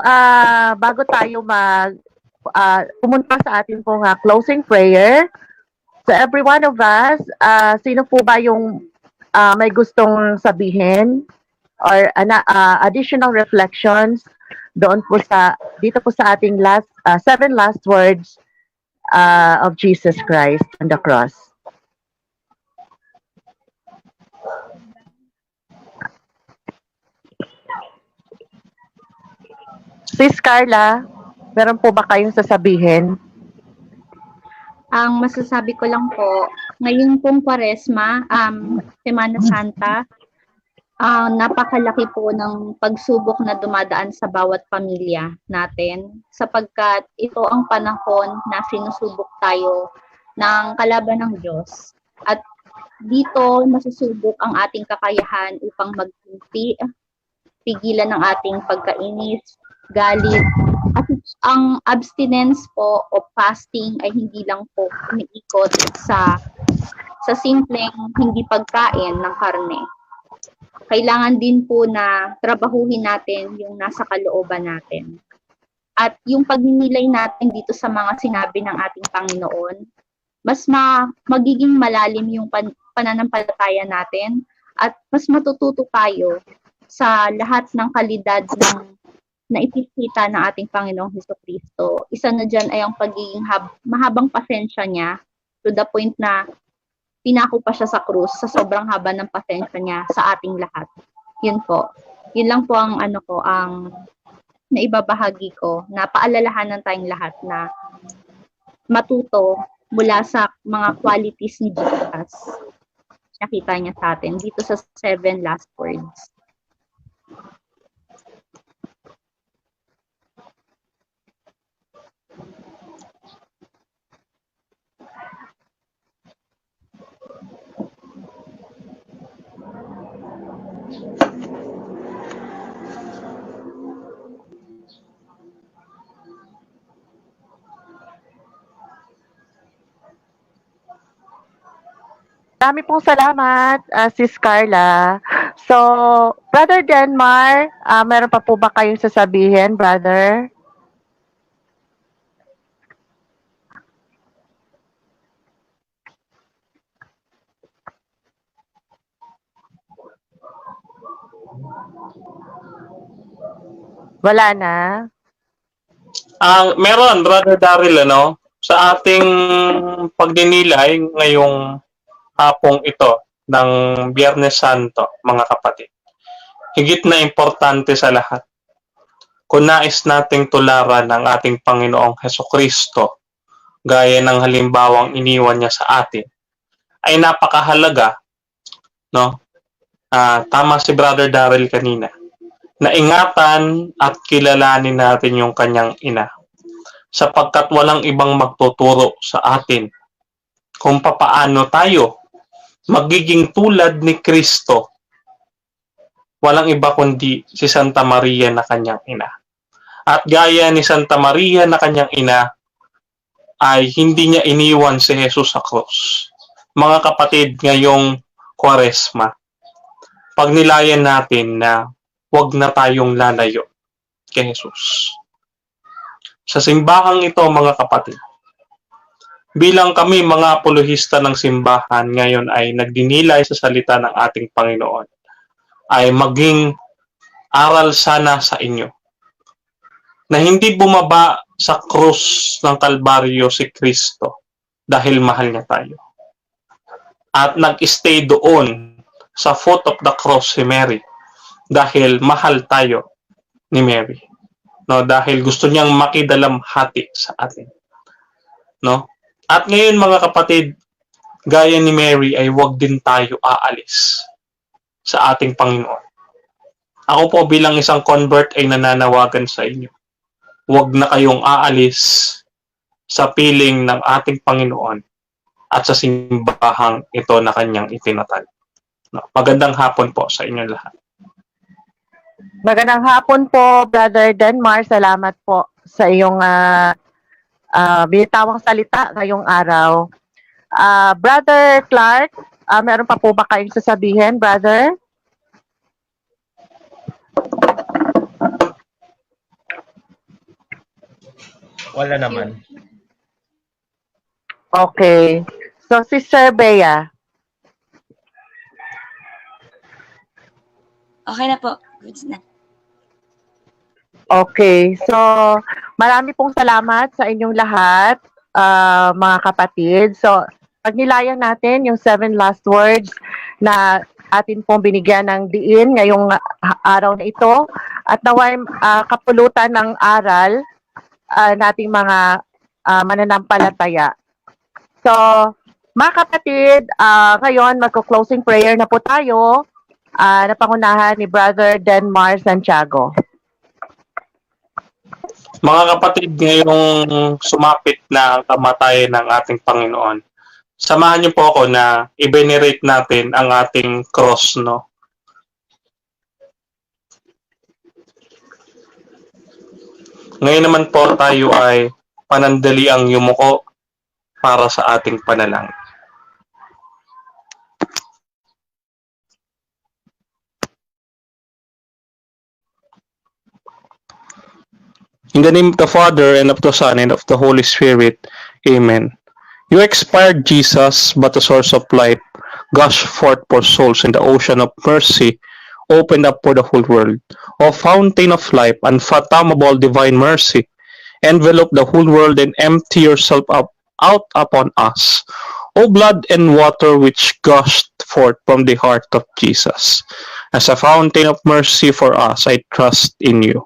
bago tayo pumunta sa ating pong closing prayer, so every one of us, sino po ba yung may gustong sabihin or additional reflections dito po sa ating seven last words of Jesus Christ on the cross? Sis Carla, meron po ba kayong sasabihin? Ang masasabi ko lang po, ngayon pong Kwaresma, Semana Santa, napakalaki po ng pagsubok na dumadaan sa bawat pamilya natin sapagkat ito ang panahon na sinusubok tayo ng kalaban ng Diyos. At dito masusubok ang ating kakayahan upang magpunti, pigilan ng ating pagkainis, galit, at ang abstinence po o fasting ay hindi lang po umiikot sa simpleng hindi pagkain ng karne. Kailangan din po na trabahuhin natin yung nasa kalooban natin. At yung pagninilay natin dito sa mga sinabi ng ating Panginoon, mas magiging malalim yung pananampalataya natin at mas matututo tayo sa lahat ng kalidad ng na ipikita ng ating Panginoong Hesukristo. Isa na dyan ay ang pagiging mahabang pasensya niya to the point na pinako pa siya sa krus sa sobrang haba ng pasensya niya sa ating lahat. Yun po. Yun lang po ang ang naibabahagi ko na paalalahanan tayong lahat na matuto mula sa mga qualities ni Jesus. Nakita niya sa atin dito sa 7 last words. Dami pong salamat, Sis Carla. So, Brother Denmar, meron pa po ba kayong sasabihin, brother? Wala na? Meron, Brother Daryl, sa ating pagdinilay ngayong hapong ito ng Biyernes Santo, mga kapatid. Higit na importante sa lahat, kung nais nating tularan ng ating Panginoong Hesukristo, gaya ng halimbawang iniwan niya sa atin, ay napakahalaga, tama si Brother Daryl kanina, na ingatan at kilalanin natin yung kanyang ina, sapagkat walang ibang magtuturo sa atin kung papaano tayo magiging tulad ni Kristo. Walang iba kundi si Santa Maria na kanyang ina. At gaya ni Santa Maria na kanyang ina, ay hindi niya iniwan si Jesus sa krus. Mga kapatid, ngayong Kwaresma, pagnilayan natin na huwag na tayong lalayo kay Jesus. Sa simbahang ito, mga kapatid, bilang kami mga apologista ng simbahan ngayon ay nagdinilay sa salita ng ating Panginoon, ay maging aral sana sa inyo na hindi bumaba sa krus ng Kalbaryo si Kristo dahil mahal niya tayo. At nag-stay doon sa foot of the cross si Mary dahil mahal tayo ni Mary. Dahil gusto niyang makidalamhati sa atin. At ngayon, mga kapatid, gaya ni Mary ay huwag din tayo aalis sa ating Panginoon. Ako po bilang isang convert ay nananawagan sa inyo. Huwag na kayong aalis sa piling ng ating Panginoon at sa simbahang ito na kanyang itinatag. No, magandang hapon po sa inyong lahat. Magandang hapon po, Brother Denmar. Salamat po sa iyong binitawang salita ngayong araw. Brother Clark, meron pa po ba kayong sasabihin, brother? Wala naman. Okay. So, Sister Bea. Okay na po. Goods na. Okay. So, marami pong salamat sa inyong lahat, mga kapatid. So, pagnilayan natin yung 7 last words na atin pong binigyan ng diin ngayong araw na ito at naway kapulutan ng aral nating mga mananampalataya. So, mga kapatid, ngayon magko-closing prayer na po tayo na pangunahan ni Brother Denmar Santiago. Mga kapatid, ngayong sumapit na ang kamatayan ng ating Panginoon, samahan niyo po ako na i-venerate natin ang ating cross, no? Ngayon naman po tayo ay panandali ang yumuko para sa ating panalangin. In the name of the Father, and of the Son, and of the Holy Spirit. Amen. You expired, Jesus, but the source of life, gushed forth for souls in the ocean of mercy, opened up for the whole world. O fountain of life, unfathomable divine mercy, envelope the whole world and empty yourself out upon us. O blood and water which gushed forth from the heart of Jesus. As a fountain of mercy for us, I trust in you.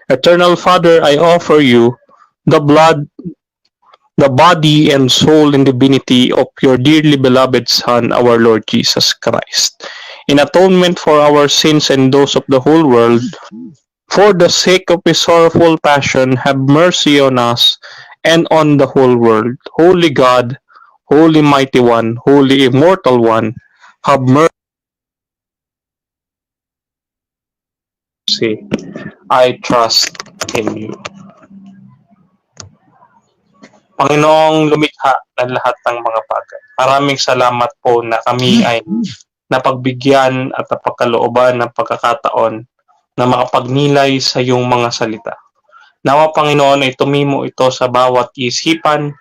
Eternal Father, I offer you the blood, the body and soul and divinity of your dearly beloved Son, our Lord Jesus Christ. In atonement for our sins and those of the whole world, for the sake of his sorrowful passion, have mercy on us and on the whole world. Holy God, Holy Mighty One, Holy Immortal One, have mercy. I trust in you. Panginoong lumikha ng lahat ng mga bagay. Maraming salamat po na kami ay napagbigyan at napagkalooban ng pagkakataon na makapagnilay sa iyong mga salita. Nawa Panginoon ay tumimo ito sa bawat isipan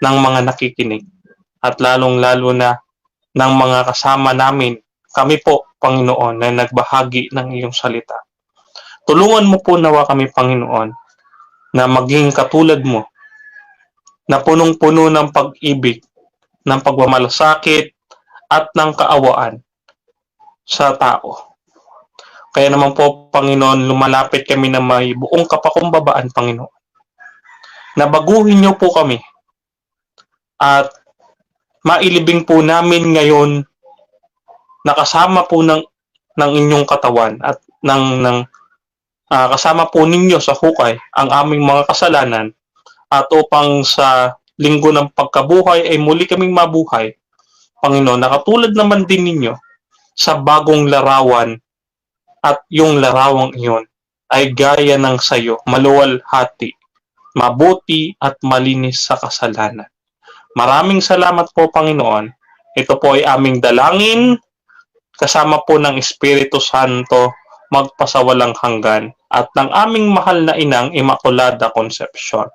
ng mga nakikinig at lalong-lalo na ng mga kasama namin. Kami po, Panginoon, na nagbahagi ng iyong salita. Tulungan mo po nawa kami, Panginoon, na maging katulad mo, na punong-puno ng pag-ibig, ng pagmamalasakit, at ng kaawaan sa tao. Kaya naman po, Panginoon, lumalapit kami na may buong kapakumbabaan, Panginoon. Nabaguhin niyo po kami at mailibing po namin ngayon nakasama po ng inyong katawan at kasama po ninyo sa hukay ang aming mga kasalanan at upang sa linggo ng pagkabuhay ay muli kaming mabuhay, Panginoon, nakatulad naman din ninyo sa bagong larawan at yung larawang iyon ay gaya ng sayo, maluwalhati, mabuti at malinis sa kasalanan. Maraming salamat po, Panginoon. Ito po ay aming dalangin kasama po ng Espiritu Santo magpasawalang hanggan at ng aming mahal na inang Immaculada Concepcion.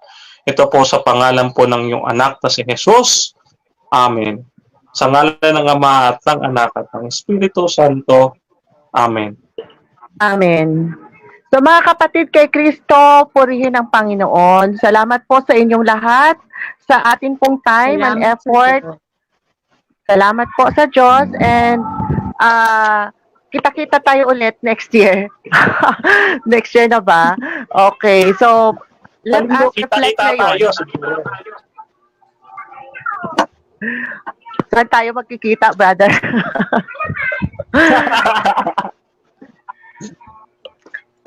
Ito po sa pangalan po ng iyong anak na si Jesus. Amen. Sa ngalan ng Ama at ng Anak at ng Espiritu Santo. Amen. Amen. So mga kapatid kay Kristo, purihin ang Panginoon. Salamat po sa inyong lahat sa ating pong time and effort. Salamat po sa Diyos and kita-kita tayo ulit next year. Next year na ba? Okay, so let us reflect ngayon. Saan tayo magkikita, brother?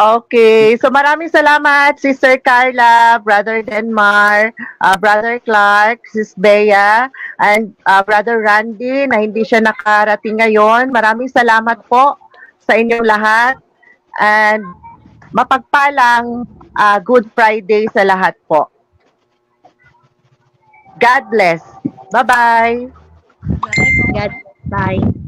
Okay, so maraming salamat, Sister Carla, Brother Denmar, Brother Clark, Sis Bea, and Brother Randy na hindi siya nakarating ngayon. Maraming salamat po sa inyong lahat and mapagpalang Good Friday sa lahat po. God bless. Bye-bye. Bye-bye po. God, bye.